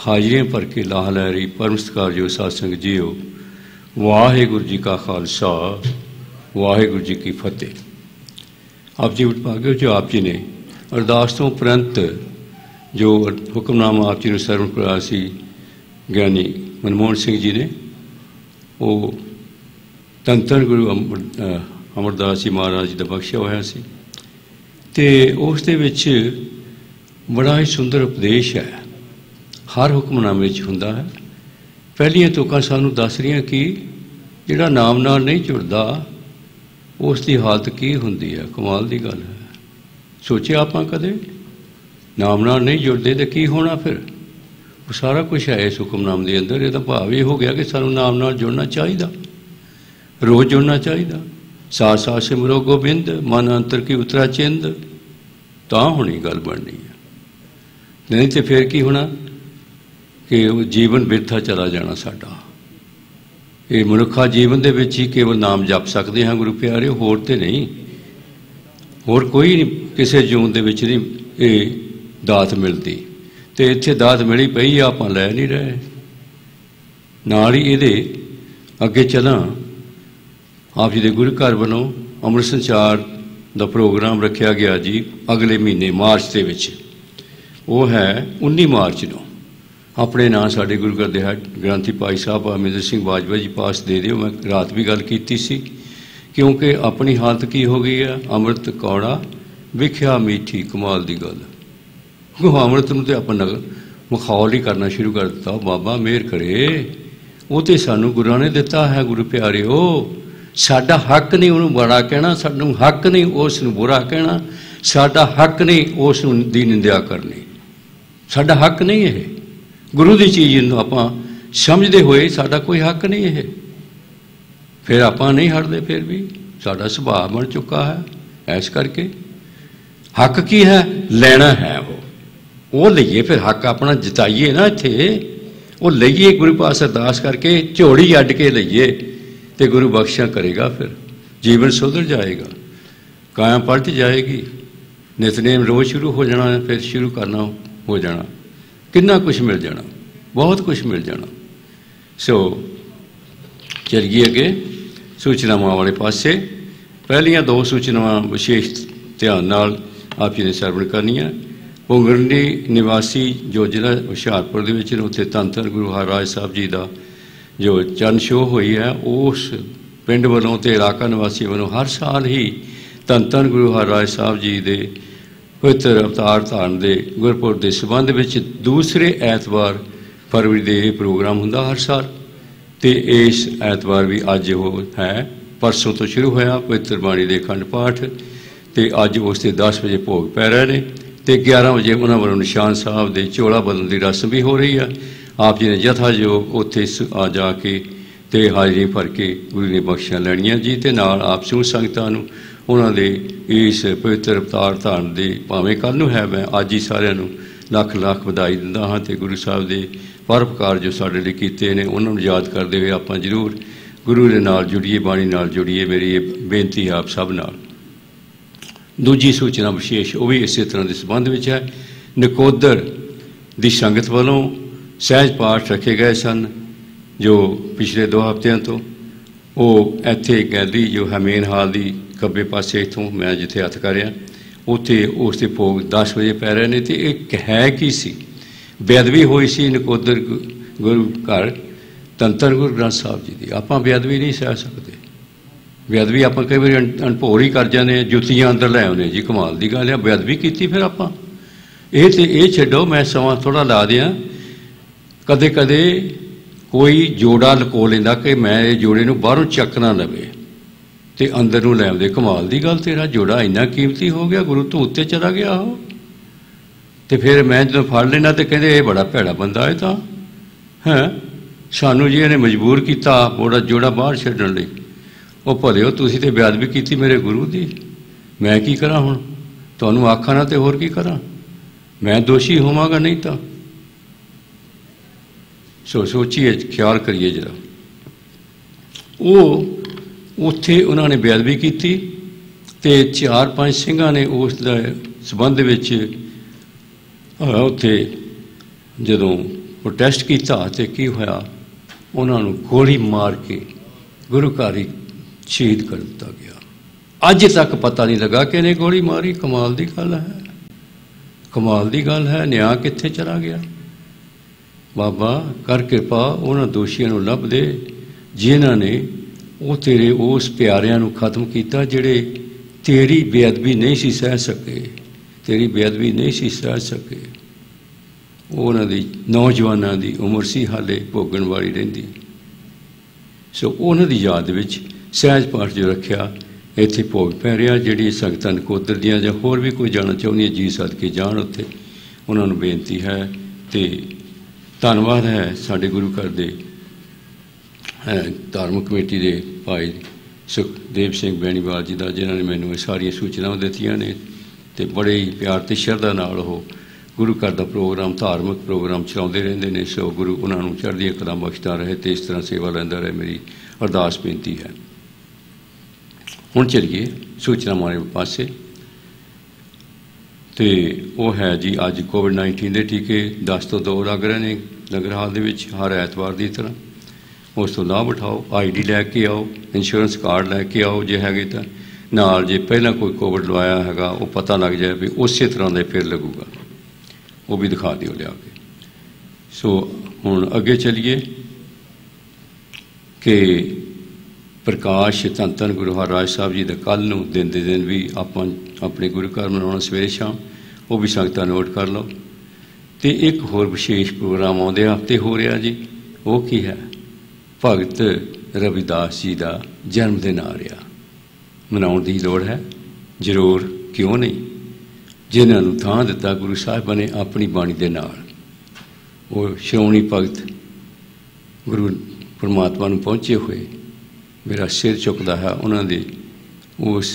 हाजिरियां भर के लाह लै रही परम सत्कारयोग साध संगत जीओ। वाहिगुरू जी का खालसा वाहिगुरू जी की फतेह। आप जी भाग्यो जो आप जी ने अरदास तो उपरंत जो हुक्मनामा आप जी ने सरवण कराया सी ज्ञानी मनमोहन सिंह जी ने, वो धन धन गुरु अमरदास जी महाराज जी का बख्शिया होया सी ते उस दे विच बड़ा ही सुंदर उपदेश है, हर हुक्मनामे हुंदा है। पहलियां तुकां सानू दस रही कि जिहड़ा नाम नाल नहीं जुड़दा उसकी हालत की हुंदी है। कमाल की गल है। सोचिया आपां कदे नाम नाल नहीं जुड़दे तो की होना फिर? वो सारा कुछ है इस हुक्मनाम के अंदर। यदा भाव ये हो गया कि सानू नाम नाल जुड़ना चाहिए, रोज़ जुड़ना चाहिए। साथ साथ सिमरो गोबिंद मन अंतर की उतरा चिंद, तां होनी गल बननी है। नहीं तो फिर की होना कि जीवन बिरथा चला जाना साडा। ये मनुखा जीवन दे विच ही केवल नाम जप सकते हैं गुरु प्यारे, होर ते नहीं। होर कोई नहीं, किसी जून दे विच नहीं ये दात मिलती। तो इत्थे दात मिली पई आपां लै नहीं रहे। नाल ही इहदे अगे चलां आप जी के गुरु घर वालों अमृत संचार का प्रोग्राम रखा गया जी अगले महीने मार्च के विच। वो है 19 मार्च को। अपने नाम साढ़े गुरु घर देहाड़ ग्रंथी भाई साहब अमरिंदर सिंह बाजवा जी पास दे दिओ। मैं रात भी गल की सी, क्योंकि अपनी हालत की हो गई है। अमृत कौड़ा विख्या मीठी, कमाल की गल। अमृत में तो अपन मखौल ही करना शुरू कर दिता। बाबा मेहर करे, वो तो सानू गुरुआं ने दिता है। गुरु प्यारिओ, साडा हक नहीं उन्होंने बड़ा कहना, सानू हक नहीं उस बुरा कहना, साडा हक नहीं उस दी निंदा करनी। साडा हक नहीं है गुरु की चीज़ आपां समझते हुए, साडा कोई हक नहीं है। फिर आपां नहीं हटते, फिर भी साडा सुभाव बन चुका है। इस करके हक की है, लेना है वो लईए। फिर हक अपना जताइए ना, इत्थे वो लईए गुरु पास अरदास करके झोड़ी अड्ड के लईए तो गुरु बख्शियां करेगा। फिर जीवन सुधर जाएगा, काया पलट जाएगी, नितनेम रोज़ शुरू हो जाना, फिर शुरू करना हो जाना, कितना कुछ मिल जाना, बहुत कुछ मिल जाना। सो चलिए अगे सूचनावां वाले पासे। पहलियां दो सूचनावां विशेष ध्यान नाल आप जी ने सरवण करनियां। पुंगरनी निवासी जो जिला हुशियारपुर के विच उत्थे धन धन गुरु हरराज साहब जी का जो चरण छो हुई है, उस पिंड वालों तो इलाका निवासी वालों हर साल ही धन धन गुरु हरराज साहब जी के पवित्र अवतार धारण के गुरपुरब के संबंध में दूसरे ऐतवार फरवरी के प्रोग्राम होंदा हर साल। तो इस ऐतवार भी अज वो है, परसों तो शुरू होया पवित्र बाणी के अखंड पाठ। तो अज उसके 10 बजे भोग पै रहे हैं। तो 11 बजे उन्होंने वालों निशान साहब के चोला बदलने की रस्म भी हो रही है। आप जी ने यथायोग उत्थे आ जाके तो हाजिरी भर के गुरु ने बख्शियां लैनियां जी। तो नाल आप समूह संगतां नूं उन्होंने इस पवित्र अवतार धारण के भावें कल नूं है, मैं अज ही सारिआं नूं लख लख बधाई दिंदा हाँ। तो गुरु साहब के परोपकार जो साडे लई कीते ने उन्होंने याद करते हुए आपां जरूर गुरु दे नाल जुड़िए, बाणी नाल जुड़िए। मेरी ये बेनती है आप सब नाल। दूजी सूचना विशेष वो भी इस तरह के संबंध में है। नकोदर की संगत वालों सहज पाठ रखे गए सन जो पिछले 2 हफ्तियां तो। वो इत्थे गैलरी जो है मेन हाल की खब्बे पासे इतों मैं जिथे हथ कर रहा उत्थे उसके भोग 10 बजे पै रहे हैं। तो एक है कि सी बेअदबी हुई सी नकोदर गुरु घर धन धन गुरु ग्रंथ साहब जी की। आपां बेअदबी नहीं सह सकते। बेअदबी आप कई बार अनभोर ही कर जाने, जुत्तियां अंदर लै आने जी। कमाल की गल है, बेअदबी की फिर आपां ये छड्डो। मैं समा थोड़ा ला दियां, कदे कदे कोई जोड़ा लको लेंदा कि मैं ये जोड़े नूं बाहरों चक ना लवे तो अंदर नूं लै आउंदे। कमाल की गल, तेरा जोड़ा इन्ना कीमती हो गया, गुरु तो उत्ते चला गया हो। तो फिर मैं जो फड़ लेना तो कहते ये बड़ा भैड़ा बंदा है। तो है सानू जी इन्हें मजबूर किया बड़ा जोड़ा बाहर छड्डण लई। वो भलिओ तुसीं ते बेअदबी की मेरे गुरु की, मैं की करा हुण? तुहानूं आखां ना तो होर की करा? मैं दोषी होवांगा नहीं तो। सो सोचिए, ख्याल करिए जरा। वो उत्थे उन्होंने बेअदबी की तो 4-5 सिंघां ने उस संबंध उत्थे जदों प्रोटेस्ट किया तो की होया, उन्होंने गोली मार के गुरु घर ही शहीद कर दिता गया। अज तक पता नहीं लगा कि इन्हें गोली मारी। कमाल की गल है, कमाल की गल है। न्याय कित्थे चला गया? बाबा कर कृपा उन्होंने दोषियों को लभ दे जिन्हों ने वो तेरे उस प्यारिਆਂ ਨੂੰ खत्म किया जिहड़े तेरी बेअदबी नहीं सी सह सके, तेरी बेअदबी नहीं सी सह सके। उन्हों की नौजवानों की उम्र सी हाले भोगण वाली रहिंदी। सो उन्हों की याद में सहज पाठ जो रखा इत्थे भोग पै रहा। जिहड़ी संगतां नकोदर दियां जां होर भी कोई जाना चाहुंदी जी सदके जाण उत्थे, उन्होंने बेनती है। तो धन्नवाद है साडे गुरु घर दे धार्मिक कमेटी के भाई सुखदेव सिंह बैनीवाल जी का, जिन्होंने मैनू सारिया सूचनावां दित्तियां ने ते बड़े ही प्यार ते शरधा नाल ओह गुरु घर का प्रोग्राम धार्मिक प्रोग्राम चलाते रहते हैं। सो गुरु उन्होंने चढ़दियां कलां बख्शदा रहे तो इस तरह सेवा लैंदा रहे, मेरी अरदास बेनती है। हुण चलिए सूचना मारे पासे। तो वह है जी अज कोविड-19 के टीके 10 तो 2 लग रहे हैं नगर हाल दे विच हर ऐतवार की तरह। उस तो लाभ उठाओ, ID लैके आओ, इंश्योरेंस कार्ड लैके आओ जे है तो नाल। जे पहला कोई कोविड लवाया है वो पता लग जाए भी उस तरह का फिर लगूगा, वो भी दिखा दिओ लिया के। सो हुण अगे चलिए कि प्रकाश धन धन गुरु हरराज साहब जी का कल नूं दिन दे दिन भी आप अपने गुरु घर मनाउणा सवेरे शाम, वो भी संगतां नोट कर लो। तो एक होर विशेष प्रोग्राम आउंदे हफ्ते हो रहा जी, वो की है? भगत रविदास जी का जन्मदिन आ रहा। मनाउण की लोड़ है जरूर, क्यों नहीं। जिन्होंने थां दिता गुरु साहिबां ने अपनी बाणी दे नाल, वो श्रोमणी भगत गुरु परमात्मा नूं पहुँचे हुए मेरा सिर चुकता है। उन्होंने उस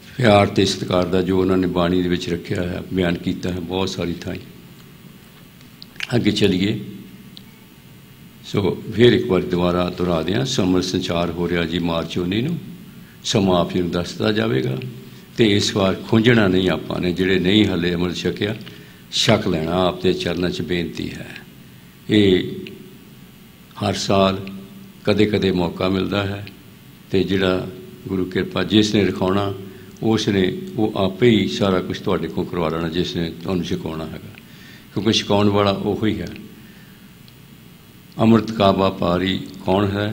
प्यार ते सत्कार का जो उन्होंने बाणी दे विच रखा है बयान किया है बहुत सारी थाई। अगे चलिए। सो फिर एक बार दोबारा दोहरा दें, समर संचार हो रहा जी मार्च 19 नूं, समा आप जी नूं दसदा जाएगा। तो इस बार खुंझना नहीं, आपने जिहड़े नहीं हले अमृत छकिया छक लेना, आपके चरणों च बेनती है। ये हर साल कदे कदे मौका मिलता है तो जिहड़ा गुरु कृपा जिसने रखाना उसने वो आपे ही सारा कुछ तुहाडे कोल करवा लेना, जिसने तुहानूं छकाउणा हैगा, क्योंकि छकाउण वाला उही है। अमृत काबा पारी कौन है?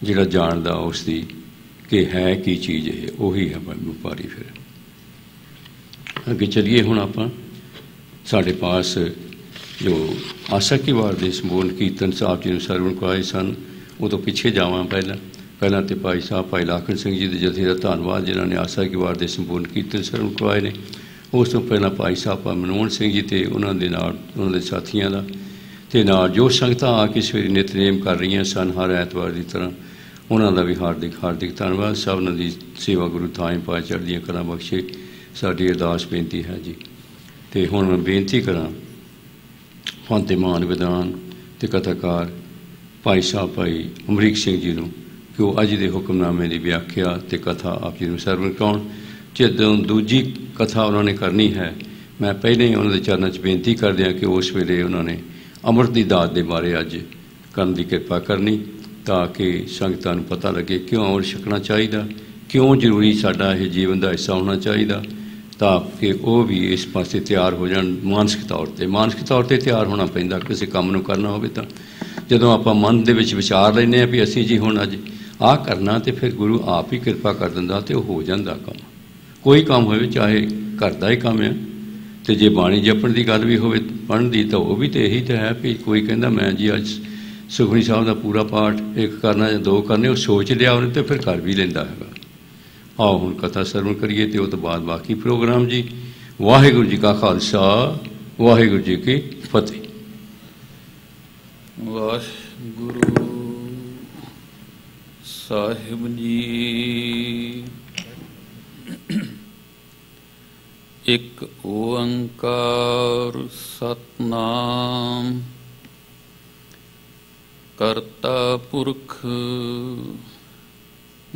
जिहड़ा जानदा उसकी कि है की चीज़ है, उही है व्यापारी। फिर अगे चलिए। हुण आपां साडे पास जो आसा की वार दे संपूर्ण कीर्तन साहब जी ने सरवण करवाए सन, वो तो पिछे जावां पहला तो भाई साहब भाई लाखन सिंह जी के जथे का धन्नवाद जिन्होंने आसा की वार के संपूर्ण कीर्तन सरवण करवाए ने। उस तो पहला भाई साहब मनमोहन सिंह जी तो उन्होंने साथियों का तो नाल जो संगतां आके सवेरे नितनेम कर रही सन हर ऐतवार की तरह, उन्होंने भी हार्दिक हार्दिक धन्नवाद। सबना की सेवा गुरु थाएं पाए चढ़दियां कलां बख्शे, साडी अरदास बेनती है जी। तो हुण मैं बेनती करा फतेमान विधान ते कथाकार भाई साहब भाई अमरीक सिंह जी नूं कि वो अज के हुक्मनामे की व्याख्या तो कथा आप जी सरवण कराउण। जदों दूजी कथा उन्होंने करनी है, मैं पहले ही उन्होंने चरणों च बेनती कर दिया कि उस वेले उन्होंने अमृत की दात के बारे अज करन की कृपा करनी, ताकि संगतां नूं पता लगे क्यों अमृत छकना चाहिए, क्यों जरूरी साडा यह जीवन का हिस्सा होना चाहिए, ताकि वो भी इस पासे तैयार हो जाए मानसिक तौर पर तैयार होना पैंदा किसी काम नूं करना होवे तां। जदों आपां मन दे विच विचार लैंदे आ भी असीं जी हुण अज आ करना, तो फिर गुरु आप ही कृपा कर दिंदा ते हो जांदा काम। कोई काम होवे चाहे घर का ही काम है, तो जे बाणी जपण की गल भी होवे पढ़न की तो वह भी तो यही तो है भी कोई कहता मैं जी अज सुखमनी साहब का पूरा पाठ एक करना या 2 करने, वो सोच लिया उन्हें तो फिर कर भी लेंदा है। आओ हुण कथा सरवण करिए तो तो बाद बाकी प्रोग्राम जी। वाहिगुरू जी का खालसा वाहिगुरू जी की फतेह। वाहिगुरू साहिब जी। एक ओंकार सतनाम करता पुरख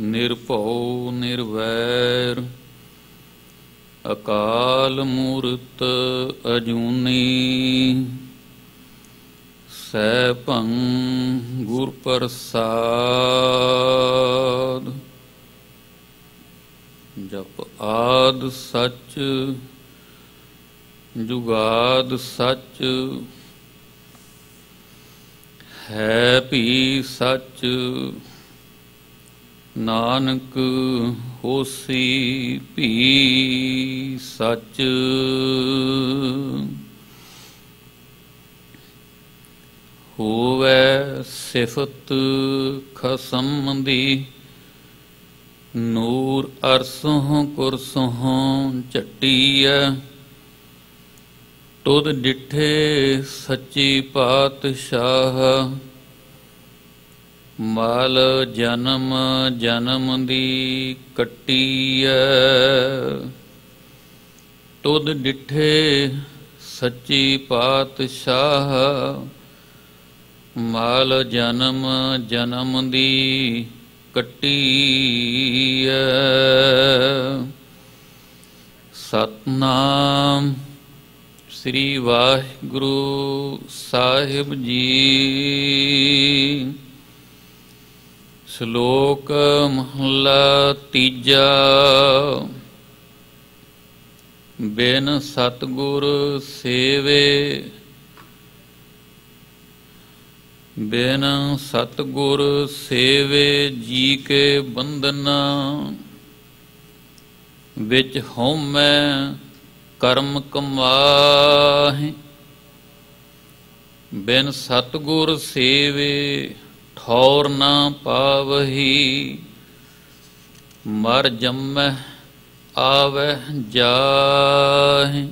निरभउ निर्वैर अकाल मूरत अजूनी ਸੈਭੰ ਗੁਰ ਪ੍ਰਸਾਦ। ਜਪ ਆਦ ਸੱਚ ਜੁਗਾਦ ਸੱਚ, ਹੈ ਭੀ ਸੱਚ, ਨਾਨਕ ਹੋਸੀ ਭੀ ਸੱਚ। ਹੋਵੈ ਸਿਫਤ ਖਸਮ ਦੀ, ਨੂਰ ਅਰਸੋਂ ਕੁਰਸੋਂ ਝੱਟੀਐ। ਤੁਧ ਡਿਠੇ ਸੱਚੀ ਪਾਤਸ਼ਾਹ, ਮਾਲ ਜਨਮ ਜਨਮ ਦੀ ਕੱਟੀਐ। ਤੁਧ ਡਿਠੇ ਸੱਚੀ ਪਾਤਸ਼ਾਹ, ਮਾਲ ਜਨਮ ਜਨਮ ਦੀ ਕੱਟੀਐ। ਸਤਨਾਮ ਸ੍ਰੀ ਵਾਹਿਗੁਰੂ ਸਾਹਿਬ ਜੀ। ਸ਼ਲੋਕ ਮਹਲਾ ਤੀਜਾ। ਬਿਨ ਸਤਿਗੁਰ ਸੇਵੇ, ਬਿਨ ਸਤਿਗੁਰ ਸੇਵੇ ਜੀ ਕੇ ਬੰਧਨਾ। ਵਿੱਚ ਹਉਮੈ ਕਰਮ ਕਮਾਹਿ, ਬਿਨ ਸਤਿਗੁਰ ਸੇਵੇ ਠੌਰ ਨਾ ਪਾਵਹੀ। ਮਰ ਜੰਮਹਿ ਆਵਹਿ ਜਾਹਿ,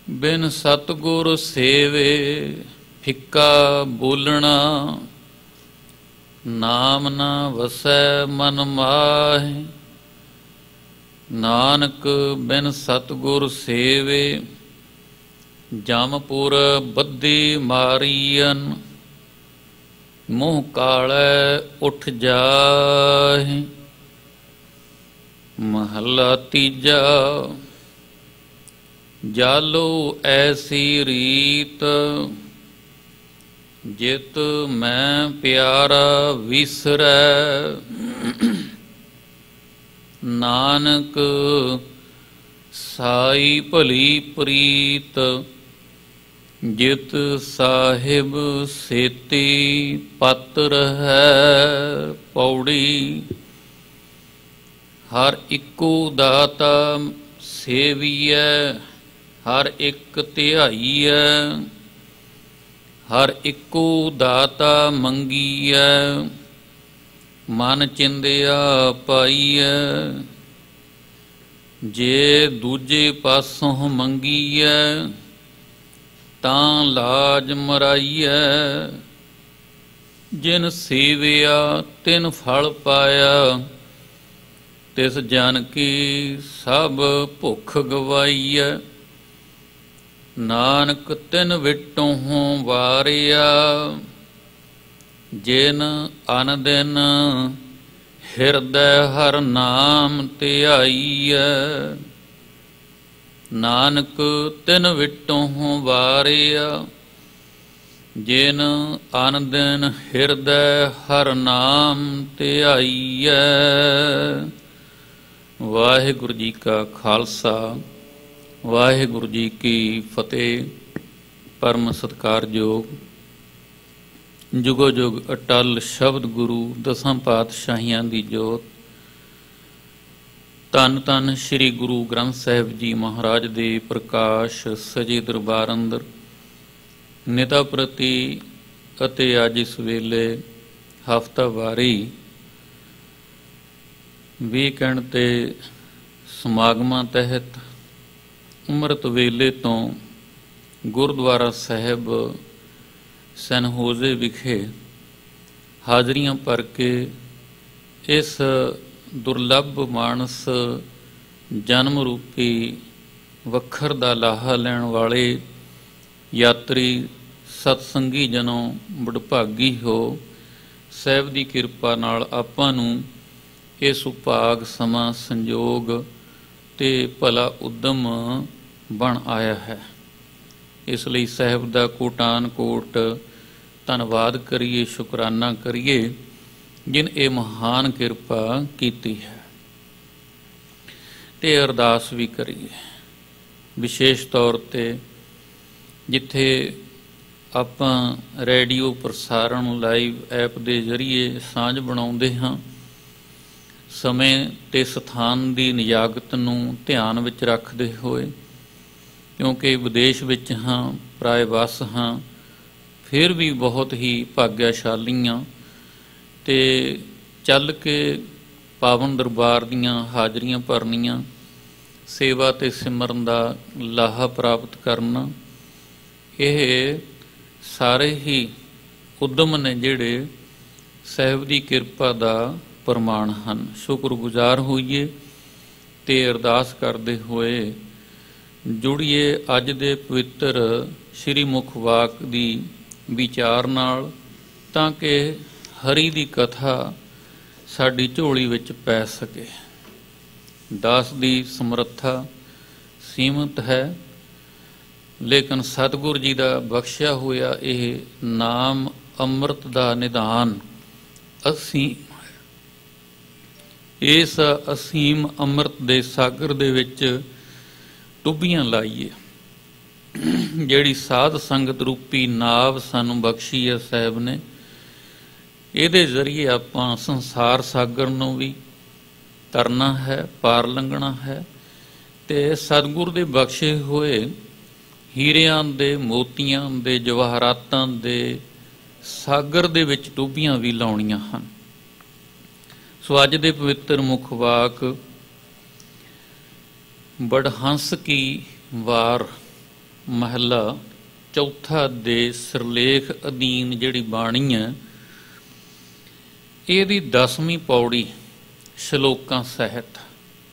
ਬਿਨ ਸਤਿਗੁਰ ਸੇਵੇ ਫਿੱਕਾ ਬੋਲਣਾ। ਨਾਮ ਨਾ ਵਸੈ ਮਨ ਮਾਹਿ, ਨਾਨਕ ਬਿਨ ਸਤਿਗੁਰ ਸੇਵੇ ਜਮਪੁਰ ਬੱਧੀ ਮਾਰੀਅਨ। ਮੂੰਹ ਕਾਲੈ ਉੱਠ ਜਾਹਿ। ਮਹਲਾ ਤੀਜਾ। ਜਾਲੋ ਐਸੀ ਰੀਤ, ਜਿਤ ਮੈਂ ਪਿਆਰਾ ਵਿਸਰੈ। ਨਾਨਕ ਸਾਈ ਭਲੀ ਪ੍ਰੀਤ, ਜਿਤ ਸਾਹਿਬ ਸੇਤੀ ਪਤ ਰਹੈ। ਪੌੜੀ। ਹਰ ਇੱਕੋ ਦਾਤਾ ਸੇਵੀਐ, ਹਰ ਇੱਕ ਧਿਆਈਐ। ਹਰ ਇੱਕੋ ਦਾਤਾ ਮੰਗੀਐ, ਮਨ ਚਿੰਦਿਆ ਪਾਈਐ। ਜੇ ਦੂਜੇ ਪਾਸੋਂ ਮੰਗੀਐ, ਤਾਂ ਲਾਜ ਮਰਾਈਐ। ਜਿਨ ਸੇਵਿਆ ਤਿਨ ਫਲ ਪਾਇਆ, ਤਿਸ ਜਨ ਕੀ ਸਭ ਭੁੱਖ ਗਵਾਈਐ। ਨਾਨਕ ਤਿਨ ਵਿਟੋਂ ਵਾਰਿਆ, ਜਿਨ ਅਨ ਦਿਨ ਹਿਰਦੈ ਹਰ ਨਾਮ ਧਿਆਈਐ। ਨਾਨਕ ਤਿਨ ਵਿਟੋਂ ਵਾਰਿਆ, ਜਿਨ ਅਨ ਦਿਨ ਹਿਰਦੈ ਹਰ ਨਾਮ ਧਿਆਈਐ। ਵਾਹਿਗੁਰੂ ਜੀ ਕਾ ਖਾਲਸਾ, ਵਾਹਿਗੁਰੂ ਜੀ ਕੀ ਫਤਿਹ। ਪਰਮ ਸਤਿਕਾਰਯੋਗ ਜੁਗੋ ਜੁਗ ਅਟਲ ਸ਼ਬਦ ਗੁਰੂ ਦਸਾਂ ਪਾਤਸ਼ਾਹੀਆਂ ਦੀ ਜੋਤ, ਧੰਨ ਧੰਨ ਸ੍ਰੀ ਗੁਰੂ ਗ੍ਰੰਥ ਸਾਹਿਬ ਜੀ ਮਹਾਰਾਜ ਦੇ ਪ੍ਰਕਾਸ਼ ਸਜੇ ਦਰਬਾਰ ਅੰਦਰ ਨਿਤਾ ਪ੍ਰਤੀ ਅਤੇ ਅੱਜ ਇਸ ਵੇਲੇ ਹਫ਼ਤਾਵਾਰੀ ਵੀਕਐਂਡ ਤੇ ਸਮਾਗਮਾਂ ਤਹਿਤ ਅੰਮ੍ਰਿਤ ਵੇਲੇ ਤੋਂ ਗੁਰਦੁਆਰਾ ਸਾਹਿਬ ਸੈਨ ਹੋਜ਼ੇ ਵਿਖੇ ਹਾਜ਼ਰੀਆਂ ਭਰ ਕੇ ਇਸ ਦੁਰਲੱਭ ਮਾਨਸ ਜਨਮ ਰੂਪੀ ਵੱਖਰ ਦਾ ਲਾਹਾ ਲੈਣ ਵਾਲੇ ਯਾਤਰੀ ਸਤਸੰਗੀ ਜਨੋਂ ਵਡਭਾਗੀ ਹੋ। ਸਾਹਿਬ ਦੀ ਕਿਰਪਾ ਨਾਲ ਆਪਾਂ ਨੂੰ ਇਹ ਸੁਭਾਗ ਸਮਾਂ ਸੰਜੋਗ ਤੇ ਭਲਾ ਉਦਮ ਬਣ ਆਇਆ ਹੈ। ਇਸ ਲਈ ਸਾਹਿਬ ਦਾ ਕੋਟਾਨ ਕੋਟ ਧੰਨਵਾਦ ਕਰੀਏ, ਸ਼ੁਕਰਾਨਾ ਕਰੀਏ ਜਿਨ ਇਹ ਮਹਾਨ ਕਿਰਪਾ ਕੀਤੀ ਹੈ। ਤੇ ਅਰਦਾਸ ਵੀ ਕਰੀਏ ਵਿਸ਼ੇਸ਼ ਤੌਰ ਤੇ ਜਿੱਥੇ ਆਪਾਂ ਰੇਡੀਓ ਪ੍ਰਸਾਰਣ ਲਾਈਵ ਐਪ ਦੇ ਜ਼ਰੀਏ ਸਾਂਝ ਬਣਾਉਂਦੇ ਹਾਂ, ਸਮੇਂ ਤੇ ਸਥਾਨ ਦੀ ਨਿਯਾਗਤ ਨੂੰ ਧਿਆਨ ਵਿੱਚ ਰੱਖਦੇ ਹੋਏ, ਕਿਉਂਕਿ ਵਿਦੇਸ਼ ਵਿੱਚ ਹਾਂ, ਪਰਾਏ ਵਸ ਹਾਂ, ਫਿਰ ਵੀ ਬਹੁਤ ਹੀ ਭਾਗਿਆਸ਼ਾਲੀ ਹਾਂ ਤੇ ਚੱਲ ਕੇ ਪਾਵਨ ਦਰਬਾਰ ਦੀਆਂ ਹਾਜ਼ਰੀਆਂ ਭਰਨੀਆਂ, ਸੇਵਾ ਤੇ ਸਿਮਰਨ ਦਾ ਲਾਹਾ ਪ੍ਰਾਪਤ ਕਰਨਾ, ਇਹ ਸਾਰੇ ਹੀ ਉਦਮ ਨੇ ਜਿਹੜੇ ਸਾਹਿਬ ਦੀ ਕਿਰਪਾ ਦਾ ਪ੍ਰਮਾਣ ਹਨ। ਸ਼ੁਕਰਗੁਜ਼ਾਰ ਹੋਈਏ ਤੇ ਅਰਦਾਸ ਕਰਦੇ ਹੋਏ ਜੁੜੀਏ ਅੱਜ ਦੇ ਪਵਿੱਤਰ ਸ਼੍ਰੀ ਮੁਖ ਵਾਕ ਦੀ ਵਿਚਾਰ ਨਾਲ, ਤਾਂ ਕਿ ਹਰੀ ਦੀ ਕਥਾ ਸਾਡੀ ਝੋਲੀ ਵਿੱਚ ਪੈ ਸਕੇ। ਦਾਸ ਦੀ ਸਮਰੱਥਾ ਸੀਮਤ ਹੈ, ਲੇਕਿਨ ਸਤਿਗੁਰ ਜੀ ਦਾ ਬਖਸ਼ਿਆ ਹੋਇਆ ਇਹ ਨਾਮ ਅੰਮ੍ਰਿਤ ਦਾ ਨਿਧਾਨ ਅਸੀਮ ਹੈ। ਇਸ ਅਸੀਮ ਅੰਮ੍ਰਿਤ ਦੇ ਸਾਗਰ ਦੇ ਵਿੱਚ ਡੁੱਬੀਆਂ ਲਾਈਏ। ਜਿਹੜੀ ਸਾਧ ਸੰਗਤ ਰੂਪੀ ਨਾਵ ਸਾਨੂੰ ਬਖਸ਼ੀ ਹੈ ਸਾਹਿਬ ਨੇ, ਇਹਦੇ ਜ਼ਰੀਏ ਆਪਾਂ ਸੰਸਾਰ ਸਾਗਰ ਨੂੰ ਵੀ ਤਰਨਾ ਹੈ, ਪਾਰ ਲੰਘਣਾ ਹੈ ਤੇ ਸਤਿਗੁਰ ਦੇ ਬਖਸ਼ੇ ਹੋਏ ਹੀਰਿਆਂ ਦੇ, ਮੋਤੀਆਂ ਦੇ, ਜਵਾਹਰਾਤਾਂ ਦੇ ਸਾਗਰ ਦੇ ਵਿੱਚ ਡੁੱਬੀਆਂ ਵੀ ਲਾਉਣੀਆਂ ਹਨ। ਸੋ ਅੱਜ ਦੇ ਪਵਿੱਤਰ ਮੁਖ ਵਾਕ ਬੜਹੰਸ ਕੀ ਵਾਰ ਮਹਲਾ ਚੌਥਾ ਦੇ ਸਿਰਲੇਖ ਅਧੀਨ ਜਿਹੜੀ ਬਾਣੀ ਹੈ, ਇਹਦੀ 10ਵੀਂ ਪੌੜੀ ਸ਼ਲੋਕਾਂ ਸਹਿਤ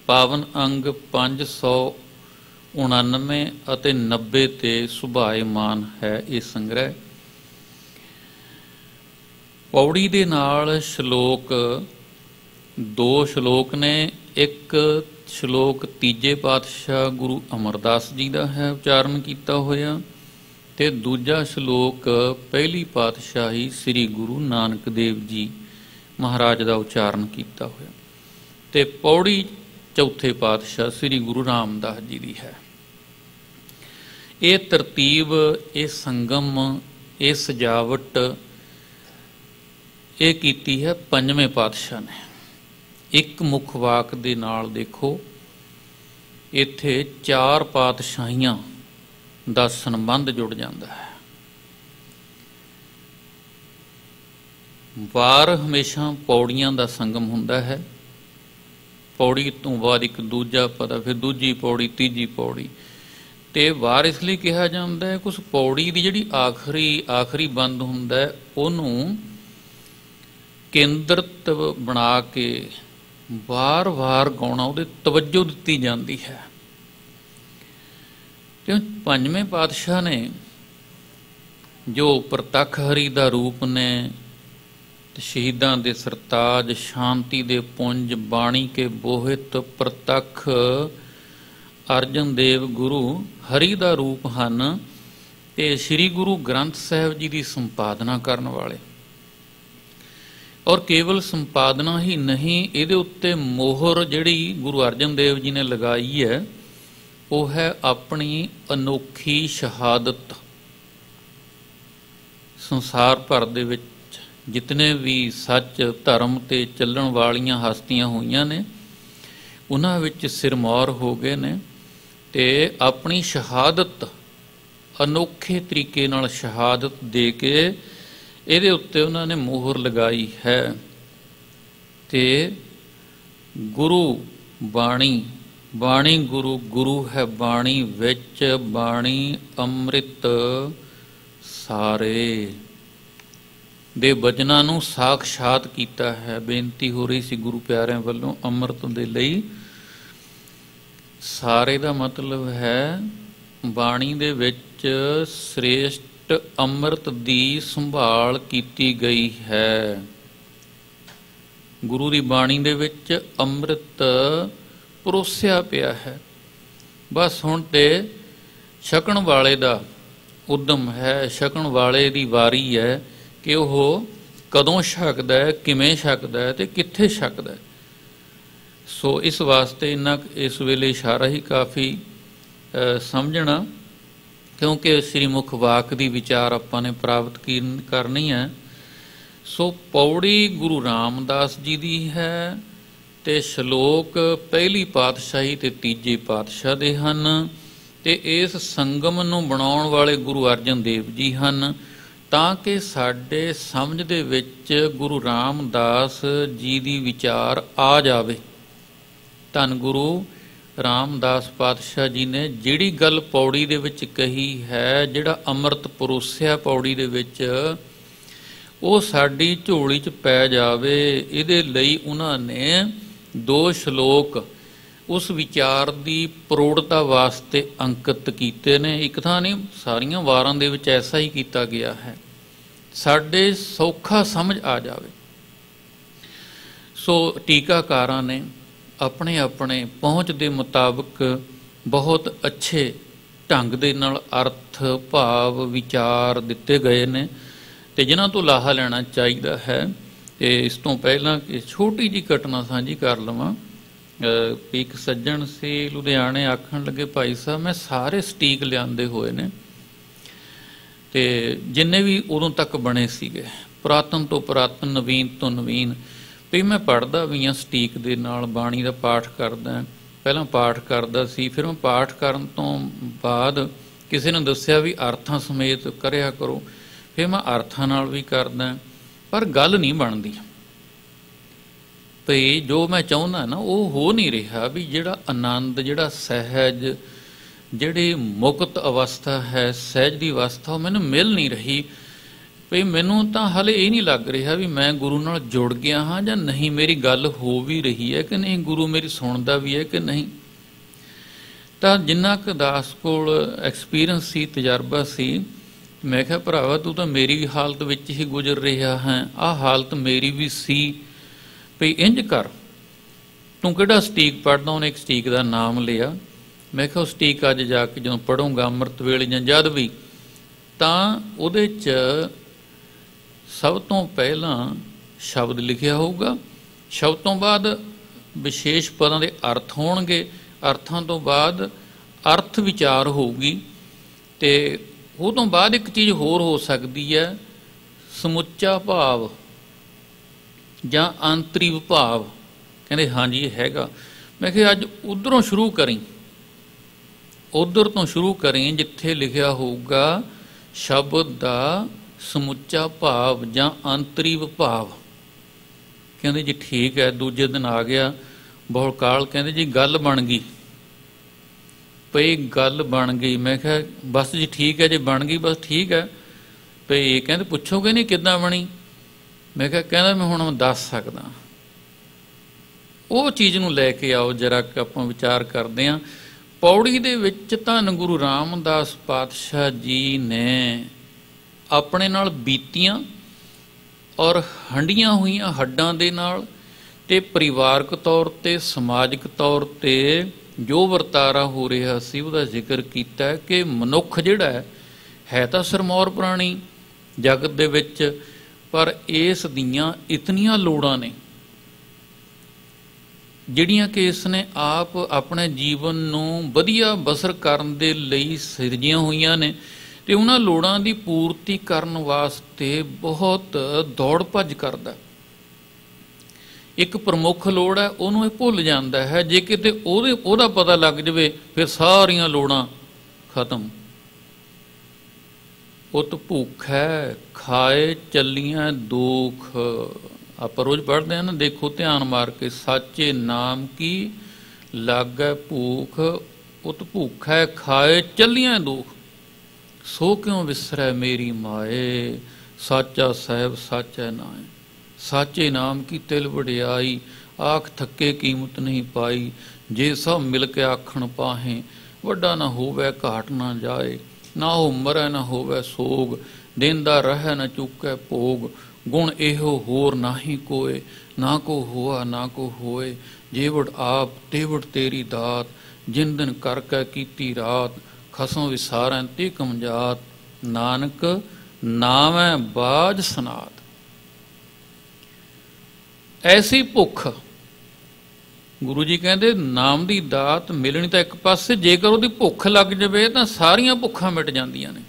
ਪਾਵਨ ਅੰਗ 599 ਅਤੇ 90 ਤੇ ਸੁਭਾਏਮਾਨ ਹੈ ਇਹ ਸੰਗ੍ਰਹਿ। ਪੌੜੀ ਦੇ ਨਾਲ ਸ਼ਲੋਕ 2 ਸ਼ਲੋਕ ਨੇ। ਇੱਕ ਸ਼ਲੋਕ ਤੀਜੇ ਪਾਤਸ਼ਾਹ ਗੁਰੂ ਅਮਰਦਾਸ ਜੀ ਦਾ ਹੈ ਉਚਾਰਨ ਕੀਤਾ ਹੋਇਆ, ਤੇ ਦੂਜਾ ਸ਼ਲੋਕ ਪਹਿਲੀ ਪਾਤਸ਼ਾਹੀ ਸ੍ਰੀ ਗੁਰੂ ਨਾਨਕ ਦੇਵ ਜੀ ਮਹਾਰਾਜ ਦਾ ਉਚਾਰਨ ਕੀਤਾ ਹੋਇਆ, ਤੇ ਪੌੜੀ ਚੌਥੇ ਪਾਤਸ਼ਾਹ ਸ੍ਰੀ ਗੁਰੂ ਰਾਮਦਾਸ ਜੀ ਦੀ ਹੈ। ਇਹ ਤਰਤੀਬ, ਇਹ ਸੰਗਮ, ਇਹ ਸਜਾਵਟ ਇਹ ਕੀਤੀ ਹੈ ਪੰਜਵੇਂ ਪਾਤਸ਼ਾਹ ਨੇ। ਇੱਕ ਮੁੱਖ ਵਾਕ ਦੇ ਨਾਲ ਦੇਖੋ, ਇੱਥੇ 4 ਪਾਤਸ਼ਾਹੀਆਂ ਦਾ ਸੰਬੰਧ ਜੁੜ ਜਾਂਦਾ ਹੈ। ਵਾਰ ਹਮੇਸ਼ਾ ਪੌੜੀਆਂ ਦਾ ਸੰਗਮ ਹੁੰਦਾ ਹੈ। ਪੌੜੀ ਤੋਂ ਬਾਅਦ ਇੱਕ ਦੂਜਾ ਪਦਾ, ਫਿਰ ਦੂਜੀ ਪੌੜੀ, ਤੀਜੀ ਪੌੜੀ, ਤੇ ਵਾਰ ਇਸ ਲਈ ਕਿਹਾ ਜਾਂਦਾ ਹੈ ਕੁਛ ਪੌੜੀ ਦੀ ਜਿਹੜੀ ਆਖਰੀ ਬੰਦ ਹੁੰਦਾ ਹੈ, ਉਹਨੂੰ ਕੇਂਦਰਿਤ ਬਣਾ ਕੇ ਵਾਰ-ਵਾਰ ਗਾਉਣਾ, ਉਹਦੇ ਤਵੱਜੋ ਦਿੱਤੀ ਜਾਂਦੀ ਹੈ। ਕਿਉਂ ਪੰਜਵੇਂ ਪਾਤਸ਼ਾਹ ਨੇ ਜੋ ਪ੍ਰਤੱਖ ਹਰੀ ਦਾ ਰੂਪ ਨੇ, ਤੇ ਸ਼ਹੀਦਾਂ ਦੇ ਸਰਤਾਜ, ਸ਼ਾਂਤੀ ਦੇ ਪੁੰਜ, ਬਾਣੀ ਕੇ ਬੋਹਿਤ, ਪ੍ਰਤੱਖ ਅਰਜਨ ਦੇਵ ਗੁਰੂ ਹਰੀ ਦਾ ਰੂਪ ਹਨ, ਤੇ ਸ੍ਰੀ ਗੁਰੂ ਗ੍ਰੰਥ ਸਾਹਿਬ ਜੀ ਦੀ ਸੰਪਾਦਨਾ ਕਰਨ ਵਾਲੇ। ਔਰ ਕੇਵਲ ਸੰਪਾਦਨਾ ਹੀ ਨਹੀਂ, ਇਹਦੇ ਉੱਤੇ ਮੋਹਰ ਜਿਹੜੀ ਗੁਰੂ ਅਰਜਨ ਦੇਵ ਜੀ ਨੇ ਲਗਾਈ ਹੈ, ਉਹ ਹੈ ਆਪਣੀ ਅਨੋਖੀ ਸ਼ਹਾਦਤ। ਸੰਸਾਰ ਭਰ ਦੇ ਵਿੱਚ ਜਿਤਨੇ ਵੀ ਸੱਚ ਧਰਮ ਤੇ ਚੱਲਣ ਵਾਲੀਆਂ ਹਸਤੀਆਂ ਹੋਈਆਂ ਨੇ, ਉਹਨਾਂ ਵਿੱਚ ਸਿਰਮੌਰ ਹੋ ਗਏ ਨੇ, ਤੇ ਆਪਣੀ ਸ਼ਹਾਦਤ ਅਨੋਖੇ ਤਰੀਕੇ ਨਾਲ ਸ਼ਹਾਦਤ ਦੇ ਕੇ ਇਹਦੇ ਉੱਤੇ ਉਹਨਾਂ ਨੇ ਮੋਹਰ ਲਗਾਈ ਹੈ। ਤੇ ਗੁਰੂ ਬਾਣੀ, ਬਾਣੀ ਗੁਰੂ, ਗੁਰੂ ਹੈ ਬਾਣੀ ਵਿੱਚ, ਬਾਣੀ ਅੰਮ੍ਰਿਤ ਸਾਰੇ ਦੇ ਬਚਨਾਂ ਨੂੰ ਸਾਖਸ਼ਾਤ ਕੀਤਾ ਹੈ। ਬੇਨਤੀ ਹੋ ਰਹੀ ਸੀ ਗੁਰੂ ਪਿਆਰਿਆਂ ਵੱਲੋਂ ਅੰਮ੍ਰਿਤ ਦੇ ਲਈ। ਸਾਰੇ ਦਾ ਮਤਲਬ ਹੈ ਬਾਣੀ ਦੇ ਵਿੱਚ ਸ੍ਰੇਸ਼ਟ ਅੰਮ੍ਰਿਤ ਦੀ ਸੰਭਾਲ ਕੀਤੀ ਗਈ ਹੈ। ਗੁਰੂ ਦੀ ਬਾਣੀ ਦੇ ਵਿੱਚ ਅੰਮ੍ਰਿਤ ਪਰੋਸਿਆ ਪਿਆ ਹੈ। ਬਸ ਹੁਣ ਤੇ ਛਕਣ ਵਾਲੇ ਦਾ ਉਦਮ ਹੈ, ਛਕਣ ਵਾਲੇ ਦੀ ਵਾਰੀ ਹੈ ਕਿ ਉਹ ਕਦੋਂ ਛਕਦਾ ਹੈ, ਕਿਵੇਂ ਛਕਦਾ ਹੈ ਤੇ ਕਿੱਥੇ ਛਕਦਾ ਹੈ। ਸੋ ਇਸ ਵਾਸਤੇ ਇੰਨਾ ਇਸ ਵੇਲੇ ਇਸ਼ਾਰਾ ਹੀ ਕਾਫੀ ਸਮਝਣਾ, ਕਿਉਂਕਿ ਸ੍ਰੀ ਮੁਖ ਵਾਕ ਦੀ ਵਿਚਾਰ ਆਪਾਂ ਨੇ ਪ੍ਰਾਪਤ ਕਰਨੀ ਹੈ। ਸੋ ਪੌੜੀ ਗੁਰੂ ਰਾਮਦਾਸ ਜੀ ਦੀ ਹੈ ਤੇ ਸ਼ਲੋਕ ਪਹਿਲੀ ਪਾਤਸ਼ਾਹੀ ਤੇ ਤੀਜੇ ਪਾਤਸ਼ਾਹ ਦੇ ਹਨ, ਤੇ ਇਸ ਸੰਗਮ ਨੂੰ ਬਣਾਉਣ ਵਾਲੇ ਗੁਰੂ ਅਰਜਨ ਦੇਵ ਜੀ ਹਨ, ਤਾਂ ਕਿ ਸਾਡੇ ਸਮਝ ਦੇ ਵਿੱਚ ਗੁਰੂ ਰਾਮਦਾਸ ਜੀ ਦੀ ਵਿਚਾਰ ਆ ਜਾਵੇ। ਧੰਨ ਗੁਰੂ ਰਾਮਦਾਸ ਪਾਤਸ਼ਾਹ ਜੀ ਨੇ ਜਿਹੜੀ ਗੱਲ ਪੌੜੀ ਦੇ ਵਿੱਚ ਕਹੀ ਹੈ, ਜਿਹੜਾ ਅੰਮ੍ਰਿਤ ਪਰੋਸਿਆ ਪੌੜੀ ਦੇ ਵਿੱਚ, ਉਹ ਸਾਡੀ ਝੋਲੀ 'ਚ ਪੈ ਜਾਵੇ। ਇਹਦੇ ਲਈ ਉਹਨਾਂ ਨੇ 2 ਸ਼ਲੋਕ ਉਸ ਵਿਚਾਰ ਦੀ ਪ੍ਰੋੜਤਾ ਵਾਸਤੇ ਅੰਕਿਤ ਕੀਤੇ ਨੇ। ਇੱਕ ਤਾਂ ਨਹੀਂ, ਸਾਰੀਆਂ ਵਾਰਾਂ ਦੇ ਵਿੱਚ ਐਸਾ ਹੀ ਕੀਤਾ ਗਿਆ ਹੈ, ਸਾਡੇ ਸੌਖਾ ਸਮਝ ਆ ਜਾਵੇ। ਸੋ ਟੀਕਾਕਾਰਾਂ ਨੇ ਆਪਣੇ ਆਪਣੇ ਪਹੁੰਚ ਦੇ ਮੁਤਾਬਕ ਬਹੁਤ ਅੱਛੇ ਢੰਗ ਦੇ ਨਾਲ ਅਰਥ ਭਾਵ ਵਿਚਾਰ ਦਿੱਤੇ ਗਏ ਨੇ, ਤੇ ਜਿਨ੍ਹਾਂ ਤੋਂ ਲਾਹਾ ਲੈਣਾ ਚਾਹੀਦਾ ਹੈ। ਤੇ ਇਸ ਤੋਂ ਪਹਿਲਾਂ ਕਿ ਛੋਟੀ ਜਿਹੀ ਘਟਨਾ ਸਾਂਝੀ ਕਰ ਲਵਾਂ। ਇੱਕ ਸੱਜਣ ਸੀ ਲੁਧਿਆਣੇ, ਆਖਣ ਲੱਗੇ ਭਾਈ ਸਾਹਿਬ ਮੈਂ ਸਾਰੇ ਸਟੀਕ ਲਿਆਂਦੇ ਹੋਏ ਨੇ, ਤੇ ਜਿੰਨੇ ਵੀ ਉਦੋਂ ਤੱਕ ਬਣੇ ਸੀਗੇ, ਪੁਰਾਤਨ ਤੋਂ ਪੁਰਾਤਨ, ਨਵੀਨ ਤੋਂ ਨਵੀਨ, ਵੀ ਮੈਂ ਪੜ੍ਹਦਾ ਵੀ ਹਾਂ ਸਟੀਕ ਦੇ ਨਾਲ, ਬਾਣੀ ਦਾ ਪਾਠ ਕਰਦਾ। ਪਹਿਲਾਂ ਪਾਠ ਕਰਦਾ ਸੀ, ਫਿਰ ਮੈਂ ਪਾਠ ਕਰਨ ਤੋਂ ਬਾਅਦ ਕਿਸੇ ਨੇ ਦੱਸਿਆ ਵੀ ਅਰਥਾਂ ਸਮੇਤ ਕਰਿਆ ਕਰੋ, ਫਿਰ ਮੈਂ ਅਰਥਾਂ ਨਾਲ ਵੀ ਕਰਦਾ, ਪਰ ਗੱਲ ਨਹੀਂ ਬਣਦੀ। ਭਈ ਜੋ ਮੈਂ ਚਾਹੁੰਦਾ ਨਾ ਉਹ ਹੋ ਨਹੀਂ ਰਿਹਾ, ਵੀ ਜਿਹੜਾ ਆਨੰਦ, ਜਿਹੜਾ ਸਹਿਜ, ਜਿਹੜੀ ਮੁਕਤ ਅਵਸਥਾ ਹੈ, ਸਹਿਜ ਦੀ ਅਵਸਥਾ, ਉਹ ਮੈਨੂੰ ਮਿਲ ਨਹੀਂ ਰਹੀ। ਭਈ ਮੈਨੂੰ ਤਾਂ ਹਾਲੇ ਇਹ ਨਹੀਂ ਲੱਗ ਰਿਹਾ ਵੀ ਮੈਂ ਗੁਰੂ ਨਾਲ ਜੁੜ ਗਿਆ ਹਾਂ ਜਾਂ ਨਹੀਂ, ਮੇਰੀ ਗੱਲ ਹੋ ਵੀ ਰਹੀ ਹੈ ਕਿ ਨਹੀਂ, ਗੁਰੂ ਮੇਰੀ ਸੁਣਦਾ ਵੀ ਹੈ ਕਿ ਨਹੀਂ। ਤਾਂ ਜਿੰਨਾ ਕੁ ਦਾਸ ਕੋਲ ਐਕਸਪੀਰੀਅੰਸ ਸੀ, ਤਜਰਬਾ ਸੀ, ਮੈਂ ਕਿਹਾ ਭਰਾਵਾ ਤੂੰ ਤਾਂ ਮੇਰੀ ਹਾਲਤ ਵਿੱਚ ਹੀ ਗੁਜ਼ਰ ਰਿਹਾ ਹੈ, ਆਹ ਹਾਲਤ ਮੇਰੀ ਵੀ ਸੀ। ਭਈ ਇੰਝ ਕਰ, ਤੂੰ ਕਿਹੜਾ ਸਟੀਕ ਪੜ੍ਹਦਾ? ਉਹਨੇ ਇੱਕ ਸਟੀਕ ਦਾ ਨਾਮ ਲਿਆ। ਮੈਂ ਕਿਹਾ ਉਹ ਸਟੀਕ ਅੱਜ ਜਾ ਕੇ ਜਦੋਂ ਪੜ੍ਹੂੰਗਾ ਅੰਮ੍ਰਿਤ ਵੇਲੇ ਜਾਂ ਜਦ ਵੀ, ਤਾਂ ਉਹਦੇ 'ਚ ਸਭ ਤੋਂ ਪਹਿਲਾਂ ਸ਼ਬਦ ਲਿਖਿਆ ਹੋਊਗਾ, ਸ਼ਬਦ ਤੋਂ ਬਾਅਦ ਵਿਸ਼ੇਸ਼ ਪਦਾਂ ਦੇ ਅਰਥ ਹੋਣਗੇ, ਅਰਥਾਂ ਤੋਂ ਬਾਅਦ ਅਰਥ ਵਿਚਾਰ ਹੋਊਗੀ, ਤੇ ਉਹ ਤੋਂ ਬਾਅਦ ਇੱਕ ਚੀਜ਼ ਹੋਰ ਹੋ ਸਕਦੀ ਹੈ, ਸਮੁੱਚਾ ਭਾਵ ਜਾਂ ਅੰਤਰੀ ਵਿਭਾਵ। ਕਹਿੰਦੇ ਹਾਂਜੀ ਇਹ ਹੈਗਾ। ਮੈਂ ਕਿਹਾ ਅੱਜ ਉਧਰੋਂ ਸ਼ੁਰੂ ਕਰੀ, ਉਧਰ ਤੋਂ ਸ਼ੁਰੂ ਕਰੀ ਜਿੱਥੇ ਲਿਖਿਆ ਹੋਊਗਾ ਸ਼ਬਦ ਦਾ ਸਮੁੱਚਾ ਭਾਵ ਜਾਂ ਅੰਤਰੀ ਵਿਭਾਵ। ਕਹਿੰਦੇ ਜੀ ਠੀਕ ਹੈ। ਦੂਜੇ ਦਿਨ ਆ ਗਿਆ ਬਹੁ ਕਾਲ, ਕਹਿੰਦੇ ਜੀ ਗੱਲ ਬਣ ਗਈ। ਭਈ ਗੱਲ ਬਣ ਗਈ। ਮੈਂ ਕਿਹਾ ਬਸ ਜੀ ਠੀਕ ਹੈ, ਜੇ ਬਣ ਗਈ ਬਸ ਠੀਕ ਹੈ। ਭਈ ਕਹਿੰਦੇ ਪੁੱਛੋਗੇ ਨਹੀਂ ਕਿੱਦਾਂ ਬਣੀ? ਮੈਂ ਕਿਹਾ ਕਹਿੰਦਾ ਮੈਂ ਹੁਣ ਦੱਸ ਸਕਦਾ। ਉਹ ਚੀਜ਼ ਨੂੰ ਲੈ ਕੇ ਆਓ ਜਰਾ ਆਪਾਂ ਵਿਚਾਰ ਕਰਦੇ ਹਾਂ। ਪੌੜੀ ਦੇ ਵਿੱਚ ਧੰਨ ਗੁਰੂ ਰਾਮਦਾਸ ਪਾਤਸ਼ਾਹ ਜੀ ਨੇ ਆਪਣੇ ਨਾਲ ਬੀਤੀਆਂ ਔਰ ਹੰਡੀਆਂ ਹੋਈਆਂ ਹੱਡਾਂ ਦੇ ਨਾਲ ਤੇ ਪਰਿਵਾਰਕ ਤੌਰ ਤੇ ਸਮਾਜਿਕ ਤੌਰ ਤੇ ਜੋ ਵਰਤਾਰਾ ਹੋ ਰਿਹਾ ਸੀ ਉਹਦਾ ਜ਼ਿਕਰ ਕੀਤਾ ਕਿ ਮਨੁੱਖ ਜਿਹੜਾ ਹੈ ਤਾਂ ਸਰਮੌਰ ਪ੍ਰਾਣੀ ਜਗਤ ਦੇ ਵਿੱਚ, ਪਰ ਇਸ ਦੀਆਂ ਇਤਨੀਆਂ ਲੋੜਾਂ ਨੇ ਜਿਹੜੀਆਂ ਕਿ ਇਸ ਨੇ ਆਪ ਆਪਣੇ ਜੀਵਨ ਨੂੰ ਵਧੀਆ ਬਸਰ ਕਰਨ ਦੇ ਲਈ ਸਿਰਜੀਆਂ ਹੋਈਆਂ ਨੇ, ਤੇ ਉਹਨਾਂ ਲੋੜਾਂ ਦੀ ਪੂਰਤੀ ਕਰਨ ਵਾਸਤੇ ਬਹੁਤ ਦੌੜ ਭੱਜ ਕਰਦਾ। ਇੱਕ ਪ੍ਰਮੁੱਖ ਲੋੜ ਹੈ, ਉਹਨੂੰ ਇਹ ਭੁੱਲ ਜਾਂਦਾ ਹੈ। ਜੇ ਕਿਤੇ ਉਹਦਾ ਪਤਾ ਲੱਗ ਜਾਵੇ ਫਿਰ ਸਾਰੀਆਂ ਲੋੜਾਂ ਖਤਮ। ਉਤ ਭੁੱਖੈ ਖਾਏ ਚੱਲੀਆਂ ਦੁੱਖ। ਆਪਾਂ ਰੋਜ਼ ਪੜ੍ਹਦੇ ਹਾਂ ਨਾ, ਦੇਖੋ ਧਿਆਨ ਮਾਰ ਕੇ, ਸਾਚੇ ਨਾਮ ਕੀ ਲਾਗੈ ਭੂਖ, ਉਤ ਭੁੱਖੈ ਖਾਏ ਚੱਲੀਆਂ ਦੁੱਖ, ਸੋ ਕਿਉਂ ਵਿਸਰੈ ਮੇਰੀ ਮਾਏ, ਸਾਚਾ ਸਾਹਿਬ ਸਾਚੈ ਨਾਏ। ਸਾਚੇ ਨਾਮ ਕੀ ਤਿਲ ਵਡਿਆਈ, ਆਖ ਥੱਕੇ ਕੀਮਤ ਨਹੀਂ ਪਾਈ। ਜੇ ਸਭ ਮਿਲ ਕੇ ਆਖਣ ਪਾਹੇ, ਵੱਡਾ ਨਾ ਹੋਵੇ ਘਾਟ ਨਾ ਜਾਏ। ਨਾ ਉਹ ਮਰੈ ਨਾ ਹੋਵੇ ਸੋਗ, ਦੇਂਦਾ ਰਹਿ ਨਾ ਚੁੱਕੈ ਭੋਗ। ਗੁਣ ਇਹੋ ਹੋਰ ਨਾਹੀ ਕੋਏ, ਨਾ ਕੋ ਹੋਆ ਨਾ ਕੋ ਹੋਏ। ਜੇਵੜ ਆਪ ਤੇਵੜ ਤੇਰੀ ਦਾਤ, ਜਿਨ ਦਿਨ ਕਰ ਕੈ ਕੀਤੀ ਰਾਤ। ਖਸਮ ਵਿਸਾਰੈ ਤੇ ਕਮਜਾਤ, ਨਾਨਕ ਨਾਮੈ ਬਾਝ ਸਨਾਤ। ਐਸੀ ਭੁੱਖ, ਗੁਰੂ ਜੀ ਕਹਿੰਦੇ ਨਾਮ ਦੀ ਦਾਤ ਮਿਲਣੀ ਤਾਂ ਇੱਕ ਪਾਸੇ, ਜੇਕਰ ਉਹਦੀ ਭੁੱਖ ਲੱਗ ਜਾਵੇ ਤਾਂ ਸਾਰੀਆਂ ਭੁੱਖਾਂ ਮਿਟ ਜਾਂਦੀਆਂ ਨੇ।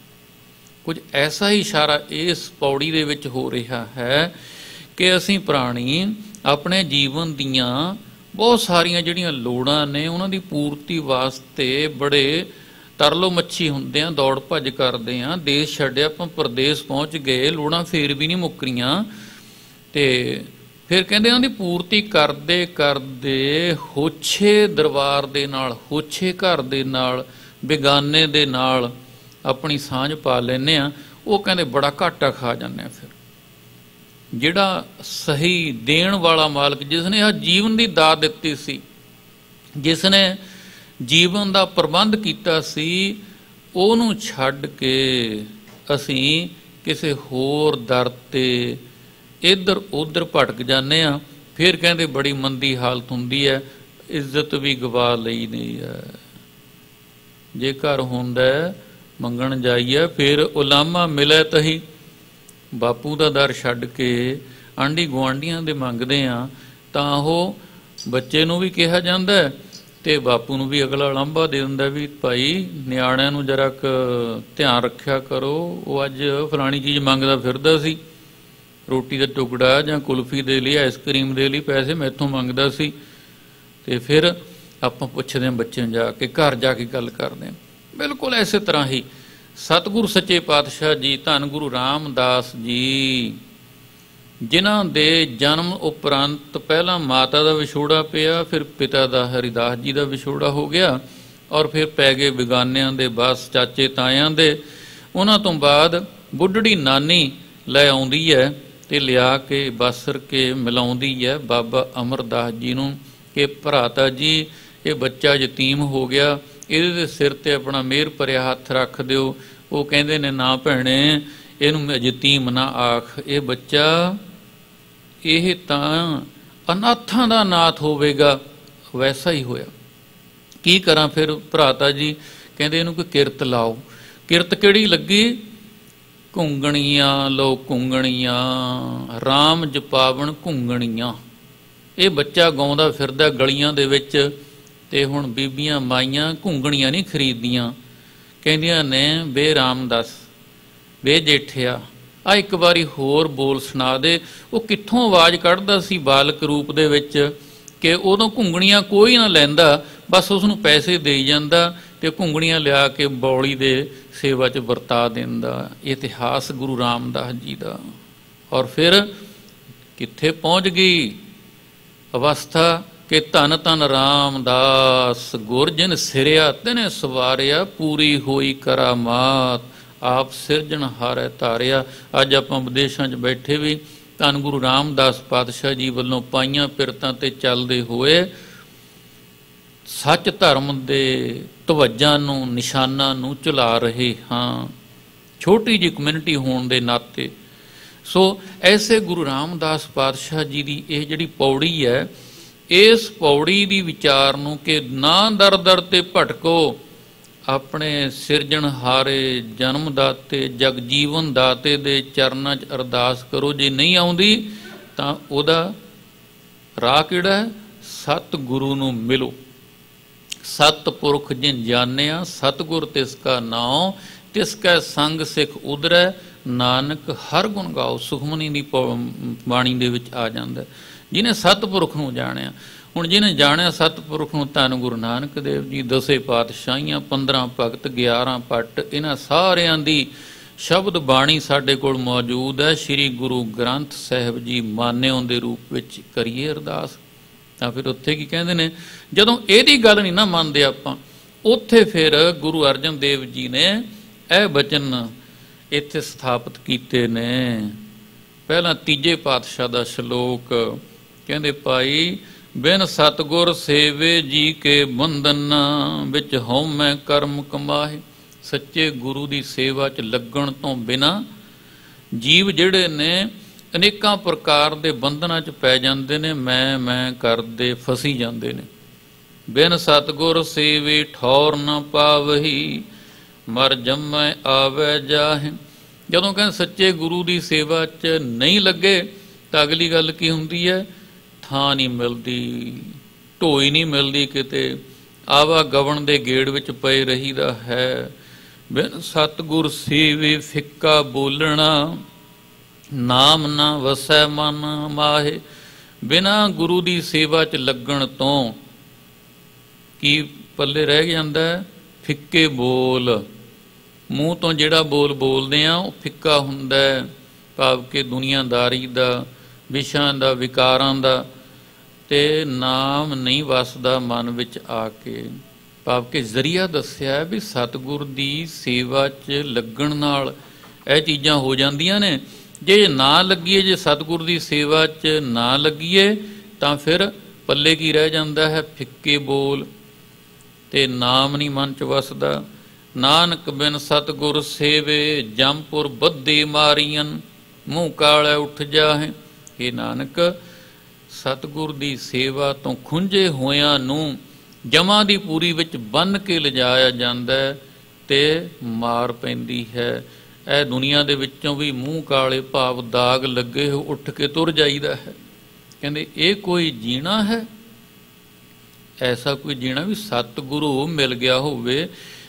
ਕੁਝ ਐਸਾ ਹੀ ਇਸ਼ਾਰਾ ਇਸ ਪੌੜੀ ਦੇ ਵਿੱਚ ਹੋ ਰਿਹਾ ਹੈ ਕਿ ਅਸੀਂ ਪ੍ਰਾਣੀ ਆਪਣੇ ਜੀਵਨ ਦੀਆਂ ਬਹੁਤ ਸਾਰੀਆਂ ਜਿਹੜੀਆਂ ਲੋੜਾਂ ਨੇ ਉਹਨਾਂ ਦੀ ਪੂਰਤੀ ਵਾਸਤੇ ਬੜੇ ਤਰਲੋ ਮੱਛੀ ਹੁੰਦੇ ਆ, ਦੌੜ ਭੱਜ ਕਰਦੇ ਆ, ਦੇਸ਼ ਛੱਡਿਆ ਆਪਾਂ ਪ੍ਰਦੇਸ਼ ਪਹੁੰਚ ਗਏ, ਲੋੜਾਂ ਫੇਰ ਵੀ ਨਹੀਂ ਮੁੱਕਰੀਆਂ। ਤੇ ਫਿਰ ਕਹਿੰਦੇ ਉਹਨਾਂ ਦੀ ਪੂਰਤੀ ਕਰਦੇ ਕਰਦੇ ਹੋਛੇ ਦਰਬਾਰ ਦੇ ਨਾਲ, ਹੋਛੇ ਘਰ ਦੇ ਨਾਲ, ਬੇਗਾਨੇ ਦੇ ਨਾਲ ਆਪਣੀ ਸਾਂਝ ਪਾ ਲੈਂਦੇ ਆ। ਉਹ ਕਹਿੰਦੇ ਬੜਾ ਘਾਟਾ ਖਾ ਜਾਂਦੇ ਆ। ਫਿਰ ਜਿਹੜਾ ਸਹੀ ਦੇਣ ਵਾਲਾ ਮਾਲਕ, ਜਿਸ ਨੇ ਆਹ ਜੀਵਨ ਦੀ ਦਾਤ ਦਿੱਤੀ ਸੀ, ਜਿਸ ਨੇ ਜੀਵਨ ਦਾ ਪ੍ਰਬੰਧ ਕੀਤਾ ਸੀ, ਉਹਨੂੰ ਛੱਡ ਕੇ ਅਸੀਂ ਕਿਸੇ ਹੋਰ ਦਰ 'ਤੇ ਇੱਧਰ ਉੱਧਰ ਭਟਕ ਜਾਂਦੇ ਹਾਂ। ਫਿਰ ਕਹਿੰਦੇ ਬੜੀ ਮੰਦੀ ਹਾਲਤ ਹੁੰਦੀ ਹੈ, ਇੱਜ਼ਤ ਵੀ ਗਵਾ ਲਈ ਨਹੀਂ ਹੈ। ਜੇ ਘਰ ਹੁੰਦਾ ਮੰਗਣ ਜਾਈਏ ਫਿਰ ਉਲਾਮਾ ਮਿਲੇ ਤਹੀ, ਬਾਪੂ ਦਾ ਦਰ ਛੱਡ ਕੇ ਆਂਢੀ ਗੁਆਂਢੀਆਂ ਦੇ ਮੰਗਦੇ ਆ ਤਾਂ ਉਹ ਬੱਚੇ ਨੂੰ ਵੀ ਕਿਹਾ ਜਾਂਦਾ ਤੇ ਬਾਪੂ ਨੂੰ ਵੀ ਅਗਲਾ ਉਲਾਂਭਾ ਦੇ ਦਿੰਦਾ ਵੀ ਭਾਈ ਨਿਆਣਿਆਂ ਨੂੰ ਜਰਾ ਧਿਆਨ ਰੱਖਿਆ ਕਰੋ, ਉਹ ਅੱਜ ਫਲਾਣੀ ਚੀਜ਼ ਮੰਗਦਾ ਫਿਰਦਾ ਸੀ, ਰੋਟੀ ਦਾ ਟੁਕੜਾ ਜਾਂ ਕੁਲਫੀ ਦੇ ਲਈ, ਆਈਸਕ੍ਰੀਮ ਦੇ ਲਈ ਪੈਸੇ ਮੈਥੋਂ ਮੰਗਦਾ ਸੀ। ਤੇ ਫਿਰ ਆਪਾਂ ਪੁੱਛਦੇ ਹਾਂ ਬੱਚੇ ਨੂੰ, ਜਾ ਕੇ ਘਰ ਜਾ ਕੇ ਗੱਲ ਕਰਦੇ ਹਾਂ। ਬਿਲਕੁਲ ਇਸੇ ਤਰ੍ਹਾਂ ਹੀ ਸਤਿਗੁਰੂ ਸੱਚੇ ਪਾਤਸ਼ਾਹ ਜੀ, ਧੰਨ ਗੁਰੂ ਰਾਮਦਾਸ ਜੀ, ਜਿਨ੍ਹਾਂ ਦੇ ਜਨਮ ਉਪਰੰਤ ਪਹਿਲਾਂ ਮਾਤਾ ਦਾ ਵਿਛੋੜਾ ਪਿਆ, ਫਿਰ ਪਿਤਾ ਦਾ ਹਰੀਦਾਸ ਜੀ ਦਾ ਵਿਛੋੜਾ ਹੋ ਗਿਆ, ਔਰ ਫਿਰ ਪੈ ਗਏ ਬੇਗਾਨਿਆਂ ਦੇ ਬਸ, ਚਾਚੇ ਤਾਇਆਂ ਦੇ। ਉਹਨਾਂ ਤੋਂ ਬਾਅਦ ਬੁੱਢੜੀ ਨਾਨੀ ਲੈ ਆਉਂਦੀ ਹੈ ਤੇ ਲਿਆ ਕੇ ਬਾਸਰ ਕੇ ਮਿਲਾਉਂਦੀ ਹੈ ਬਾਬਾ ਅਮਰਦਾਸ ਜੀ ਨੂੰ ਕਿ ਭਰਾਤਾ ਜੀ ਇਹ ਬੱਚਾ ਯਤੀਮ ਹੋ ਗਿਆ, ਇਹਦੇ ਦੇ ਸਿਰ ਤੇ ਆਪਣਾ ਮਿਹਰ ਭਰਿਆ ਹੱਥ ਰੱਖ ਦਿਓ। ਉਹ ਕਹਿੰਦੇ ਨੇ ਨਾ ਭੈਣੇ, ਇਹਨੂੰ ਯਤੀਮ ਨਾ ਆਖ, ਇਹ ਬੱਚਾ ਇਹ ਤਾਂ ਅਨਾਥਾਂ ਦਾ ਨਾਥ ਹੋਵੇਗਾ। ਵੈਸਾ ਹੀ ਹੋਇਆ। ਕੀ ਕਰਾਂ ਫਿਰ ਭਰਾਤਾ ਜੀ? ਕਹਿੰਦੇ ਇਹਨੂੰ ਕੋਈ ਕਿਰਤ ਲਾਓ। ਕਿਰਤ ਕਿਹੜੀ ਲੱਗੀ? ਘੁੰਗਣੀਆਂ ਲੋ ਘੁੰਗਣੀਆਂ, ਰਾਮ ਜਪਾਵਣ ਘੁੰਗਣੀਆਂ। ਇਹ ਬੱਚਾ ਗਾਉਂਦਾ ਫਿਰਦਾ ਗਲੀਆਂ ਦੇ ਵਿੱਚ, ਤੇ ਹੁਣ ਬੀਬੀਆਂ ਮਾਈਆਂ ਘੁੰਗਣੀਆਂ ਨਹੀਂ ਖਰੀਦਦੀਆਂ, ਕਹਿੰਦੀਆਂ ਨੇ ਬੇ ਰਾਮਦਾਸ, ਬੇ ਜੇਠਿਆ ਆ ਇੱਕ ਵਾਰੀ ਹੋਰ ਬੋਲ ਸੁਣਾ ਦੇ। ਉਹ ਕਿੱਥੋਂ ਆਵਾਜ਼ ਕੱਢਦਾ ਸੀ ਬਾਲਕ ਰੂਪ ਦੇ ਵਿੱਚ ਕਿ ਉਦੋਂ ਘੁੰਗਣੀਆਂ ਕੋਈ ਨਾ ਲੈਂਦਾ, ਬਸ ਉਸ ਨੂੰ ਪੈਸੇ ਦੇਈ ਜਾਂਦਾ ਤੇ ਘੁੰਗਣੀਆਂ ਲਿਆ ਕੇ ਬੌਲੀ ਦੇ ਸੇਵਾ 'ਚ ਵਰਤਾ ਦਿੰਦਾ। ਇਤਿਹਾਸ ਗੁਰੂ ਰਾਮਦਾਸ ਜੀ ਦਾ। ਔਰ ਫਿਰ ਕਿੱਥੇ ਪਹੁੰਚ ਗਈ ਅਵਸਥਾ ਕਿ ਧੰਨ ਧੰਨ ਰਾਮਦਾਸ ਗੁਰ ਜਿਨ ਸਿਰਿਆ ਤਿਨੇ ਸਵਾਰਿਆ, ਪੂਰੀ ਹੋਈ ਕਰਾਮਾਤ ਆਪ ਸਿਰਜਣ ਹਾਰੇ ਧਾਰਿਆ। ਅੱਜ ਆਪਾਂ ਵਿਦੇਸ਼ਾਂ 'ਚ ਬੈਠੇ ਵੀ ਧੰਨ ਗੁਰੂ ਰਾਮਦਾਸ ਪਾਤਸ਼ਾਹ ਜੀ ਵੱਲੋਂ ਪਾਈਆਂ ਪਿਰਤਾਂ 'ਤੇ ਚੱਲਦੇ ਹੋਏ ਸੱਚ ਧਰਮ ਦੇ ਧਵੱਜਾਂ ਨੂੰ, ਨਿਸ਼ਾਨਾਂ ਨੂੰ ਝੁਲਾ ਰਹੇ ਹਾਂ, ਛੋਟੀ ਜਿਹੀ ਕਮਿਊਨਿਟੀ ਹੋਣ ਦੇ ਨਾਤੇ। ਸੋ ਐਸੇ ਗੁਰੂ ਰਾਮਦਾਸ ਪਾਤਸ਼ਾਹ ਜੀ ਦੀ ਇਹ ਜਿਹੜੀ ਪੌੜੀ ਹੈ, ਇਸ ਪੌੜੀ ਦੀ ਵਿਚਾਰ ਨੂੰ ਕਿ ਨਾ ਦਰ ਦਰ 'ਤੇ ਭਟਕੋ, ਆਪਣੇ ਸਿਰਜਣਹਾਰੇ ਜਨਮ ਦਾਤੇ ਜਗਜੀਵਨ ਦਾਤੇ ਦੇ ਚਰਨਾਂ 'ਚ ਅਰਦਾਸ ਕਰੋ। ਜੇ ਨਹੀਂ ਆਉਂਦੀ ਤਾਂ ਉਹਦਾ ਰਾਹ ਕਿਹੜਾ ਹੈ? ਸਤਿਗੁਰੂ ਨੂੰ ਮਿਲੋ। ਸਤਿਪੁਰਖ ਜਿਨ ਜਾਣਿਆ, ਸਤਿਗੁਰ ਤਿਸ ਕਾ ਨਾਉ, ਤਿਸ ਕੈ ਸੰਗ ਸਿੱਖ ਉਧਰੈ, ਨਾਨਕ ਹਰ ਗੁਣ ਗਾਓ। ਸੁਖਮਨੀ ਦੀ ਬਾਣੀ ਦੇ ਵਿੱਚ ਆ ਜਾਂਦਾ ਜਿਹਨੇ ਸਤਿਪੁਰਖ ਨੂੰ ਜਾਣਿਆ। ਹੁਣ ਜਿਹਨੇ ਜਾਣਿਆ ਸਤਿਪੁਰਖ ਨੂੰ, ਧੰਨ ਗੁਰੂ ਨਾਨਕ ਦੇਵ ਜੀ, 10 ਪਾਤਸ਼ਾਹੀਆਂ, 15 ਭਗਤ, 11 ਭੱਟ, ਇਹਨਾਂ ਸਾਰਿਆਂ ਦੀ ਸ਼ਬਦ ਬਾਣੀ ਸਾਡੇ ਕੋਲ ਮੌਜੂਦ ਹੈ। ਸ੍ਰੀ ਗੁਰੂ ਗ੍ਰੰਥ ਸਾਹਿਬ ਜੀ ਮਾਨਿਓ ਦੇ ਰੂਪ ਵਿੱਚ ਕਰੀਏ ਅਰਦਾਸ। ਤਾਂ ਫਿਰ ਉੱਥੇ ਕੀ ਕਹਿੰਦੇ ਨੇ? ਜਦੋਂ ਇਹਦੀ ਗੱਲ ਨਹੀਂ ਨਾ ਮੰਨਦੇ ਆਪਾਂ, ਉੱਥੇ ਫਿਰ ਗੁਰੂ ਅਰਜਨ ਦੇਵ ਜੀ ਨੇ ਇਹ ਬਚਨ ਇੱਥੇ ਸਥਾਪਿਤ ਕੀਤੇ ਨੇ। ਪਹਿਲਾਂ 3 ਪਾਤਸ਼ਾਹ ਦਾ ਸ਼ਲੋਕ ਕਹਿੰਦੇ, ਭਾਈ ਬਿਨ ਸਤਿਗੁਰ ਸੇਵੇ ਜੀ ਕੇ ਬੰਧਨ, ਵਿੱਚ ਹਉਮੈ ਕਰਮ ਕਮਾਏ। ਸੱਚੇ ਗੁਰੂ ਦੀ ਸੇਵਾ 'ਚ ਲੱਗਣ ਤੋਂ ਬਿਨਾਂ ਜੀਵ ਜਿਹੜੇ ਨੇ ਅਨੇਕਾਂ ਪ੍ਰਕਾਰ ਦੇ ਬੰਧਨਾਂ 'ਚ ਪੈ ਜਾਂਦੇ ਨੇ, ਮੈਂ ਕਰਦੇ ਫਸੀ ਜਾਂਦੇ ਨੇ। ਬਿਨ ਸਤਿਗੁਰ ਸੇਵੇ ਠੌਰ ਨਾ ਪਾਵਹੀ, ਮਰ ਜੰਮੈ ਆਵੈ ਜਾਹੇ। ਜਦੋਂ ਕਹਿੰਦੇ ਸੱਚੇ ਗੁਰੂ ਦੀ ਸੇਵਾ 'ਚ ਨਹੀਂ ਲੱਗੇ ਤਾਂ ਅਗਲੀ ਗੱਲ ਕੀ ਹੁੰਦੀ ਹੈ? ਥਾਂ ਨਹੀਂ ਮਿਲਦੀ, ਢੋਈ ਨਹੀਂ ਮਿਲਦੀ, ਕਿਤੇ ਆਵਾ ਗਵਣ ਦੇ ਗੇੜ ਵਿੱਚ ਪਏ ਰਹੀਦਾ ਹੈ। ਬਿਨ ਸਤਿਗੁਰ ਸੇਵੇ ਫਿੱਕਾ ਬੋਲਣਾ, ਨਾਮ ਨਾ ਵਸੈ ਮਨ ਮਾਹੇ। ਬਿਨਾਂ ਗੁਰੂ ਦੀ ਸੇਵਾ 'ਚ ਲੱਗਣ ਤੋਂ ਕੀ ਪੱਲੇ ਰਹਿ ਜਾਂਦਾ? ਫਿੱਕੇ ਬੋਲ। ਮੂੰਹ ਤੋਂ ਜਿਹੜਾ ਬੋਲ ਬੋਲਦੇ ਆ ਉਹ ਫਿੱਕਾ ਹੁੰਦਾ, ਭਾਵ ਕਿ ਦੁਨੀਆਦਾਰੀ ਦਾ, ਵਿਸ਼ਿਆਂ ਦਾ, ਵਿਕਾਰਾਂ ਦਾ, ਤੇ ਨਾਮ ਨਹੀਂ ਵਸਦਾ ਮਨ ਵਿੱਚ ਆ ਕੇ। ਭਾਵ ਕਿ ਜ਼ਰੀਆ ਦੱਸਿਆ ਵੀ ਸਤਿਗੁਰ ਦੀ ਸੇਵਾ 'ਚ ਲੱਗਣ ਨਾਲ ਇਹ ਚੀਜ਼ਾਂ ਹੋ ਜਾਂਦੀਆਂ ਨੇ। ਜੇ ਨਾ ਲੱਗੀਏ, ਜੇ ਸਤਿਗੁਰ ਦੀ ਸੇਵਾ 'ਚ ਨਾ ਲੱਗੀਏ ਤਾਂ ਫਿਰ ਪੱਲੇ ਕੀ ਰਹਿ ਜਾਂਦਾ ਹੈ? ਫਿੱਕੇ ਬੋਲ, ਤੇ ਨਾਮ ਨਹੀਂ ਮਨ 'ਚ ਵਸਦਾ। ਨਾਨਕ ਬਿਨ ਸਤਿਗੁਰ ਸੇਵੇ, ਜੰਮਪੁਰ ਬੱਧੇ ਮਾਰੀਆਂ, ਮੂੰਹ ਕਾਲਾ ਉੱਠ ਜਾਹੇ। ਇਹ ਨਾਨਕ, ਸਤਿਗੁਰ ਦੀ ਸੇਵਾ ਤੋਂ ਖੁੰਝੇ ਹੋਇਆਂ ਨੂੰ ਜਮਾਂ ਦੀ ਪੂਰੀ ਵਿੱਚ ਬੰਨ੍ਹ ਕੇ ਲਿਜਾਇਆ ਜਾਂਦਾ ਤੇ ਮਾਰ ਪੈਂਦੀ ਹੈ। ਇਹ ਦੁਨੀਆ ਦੇ ਵਿੱਚੋਂ ਵੀ ਮੂੰਹ ਕਾਲੇ ਭਾਵ ਦਾਗ ਲੱਗੇ ਹੋ ਉੱਠ ਕੇ ਤੁਰ ਜਾਈਦਾ ਹੈ। ਕਹਿੰਦੇ ਇਹ ਕੋਈ ਜੀਣਾ ਹੈ? ਐਸਾ ਕੋਈ ਜੀਣਾ ਵੀ ਸਤਿਗੁਰੂ ਮਿਲ ਗਿਆ ਹੋਵੇ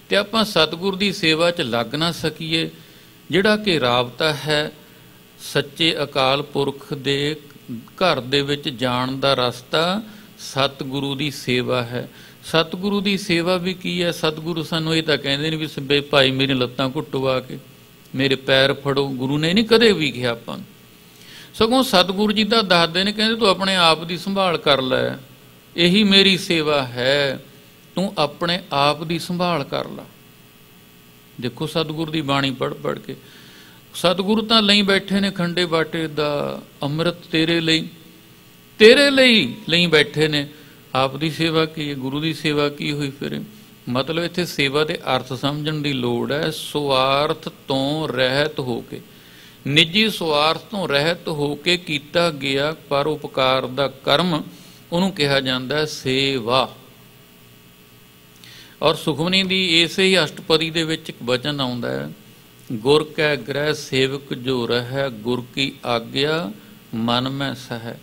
ਤੇ ਆਪਾਂ ਸਤਿਗੁਰ ਦੀ ਸੇਵਾ 'ਚ ਲੱਗ ਨਾ ਸਕੀਏ। ਜਿਹੜਾ ਕਿ ਰਾਬਤਾ ਹੈ ਸੱਚੇ ਅਕਾਲ ਪੁਰਖ ਦੇ ਘਰ ਦੇ ਵਿੱਚ ਜਾਣ ਦਾ ਰਸਤਾ ਸਤਿਗੁਰੂ ਦੀ ਸੇਵਾ ਹੈ। ਸਤਿਗੁਰੂ ਦੀ ਸੇਵਾ ਵੀ ਕੀ ਹੈ? ਸਤਿਗੁਰੂ ਸਾਨੂੰ ਇਹ ਤਾਂ ਕਹਿੰਦੇ ਨੇ ਵੀ ਭਾਈ ਮੇਰੀ ਲੱਤਾਂ ਘੁੱਟੋ ਆ ਕੇ, ਮੇਰੇ ਪੈਰ ਫੜੋ। ਗੁਰੂ ਨੇ ਨਹੀਂ ਕਦੇ ਵੀ ਕਿਹਾ ਆਪਾਂ ਨੂੰ, ਸਗੋਂ ਸਤਿਗੁਰੂ ਜੀ ਤਾਂ ਦੱਸਦੇ ਨੇ, ਕਹਿੰਦੇ ਤੂੰ ਆਪਣੇ ਆਪ ਦੀ ਸੰਭਾਲ ਕਰ ਲੈ, ਇਹੀ ਮੇਰੀ ਸੇਵਾ ਹੈ, ਤੂੰ ਆਪਣੇ ਆਪ ਦੀ ਸੰਭਾਲ ਕਰ ਲਾ। ਦੇਖੋ ਸਤਿਗੁਰੂ ਦੀ ਬਾਣੀ ਪੜ੍ਹ ਪੜ੍ਹ ਕੇ, ਸਤਿਗੁਰੂ ਤਾਂ ਲਈ ਬੈਠੇ ਨੇ ਖੰਡੇ ਬਾਟੇ ਦਾ ਅੰਮ੍ਰਿਤ ਤੇਰੇ ਲਈ, ਤੇਰੇ ਲਈ ਬੈਠੇ ਨੇ। ਆਪ ਦੀ ਸੇਵਾ ਕੀ ਹੈ? ਗੁਰੂ ਦੀ ਸੇਵਾ ਕੀ ਹੋਈ ਫਿਰ? ਮਤਲਬ ਇੱਥੇ ਸੇਵਾ ਦੇ ਅਰਥ ਸਮਝਣ ਦੀ ਲੋੜ ਹੈ। ਸੁਆਰਥ ਤੋਂ ਰਹਿਤ ਹੋ ਕੇ, ਨਿੱਜੀ ਸੁਆਰਥ ਤੋਂ ਰਹਿਤ ਹੋ ਕੇ ਕੀਤਾ ਗਿਆ ਪਰਉਪਕਾਰ ਦਾ ਕਰਮ, ਉਹਨੂੰ ਕਿਹਾ ਜਾਂਦਾ ਹੈ ਸੇਵਾ। ਔਰ ਸੁਖਮਨੀ ਦੀ ਇਸੇ ਹੀ ਅਸ਼ਟਪਦੀ ਦੇ ਵਿੱਚ ਇੱਕ ਵਚਨ ਆਉਂਦਾ ਹੈ, ਗੁਰ ਕੈ ਗ੍ਰਹਿ ਸੇਵਕ ਜੋ ਰਹਿ, ਗੁਰ ਕੀ ਆਗਿਆ ਮਨ ਮੈਂ ਸਹਿ।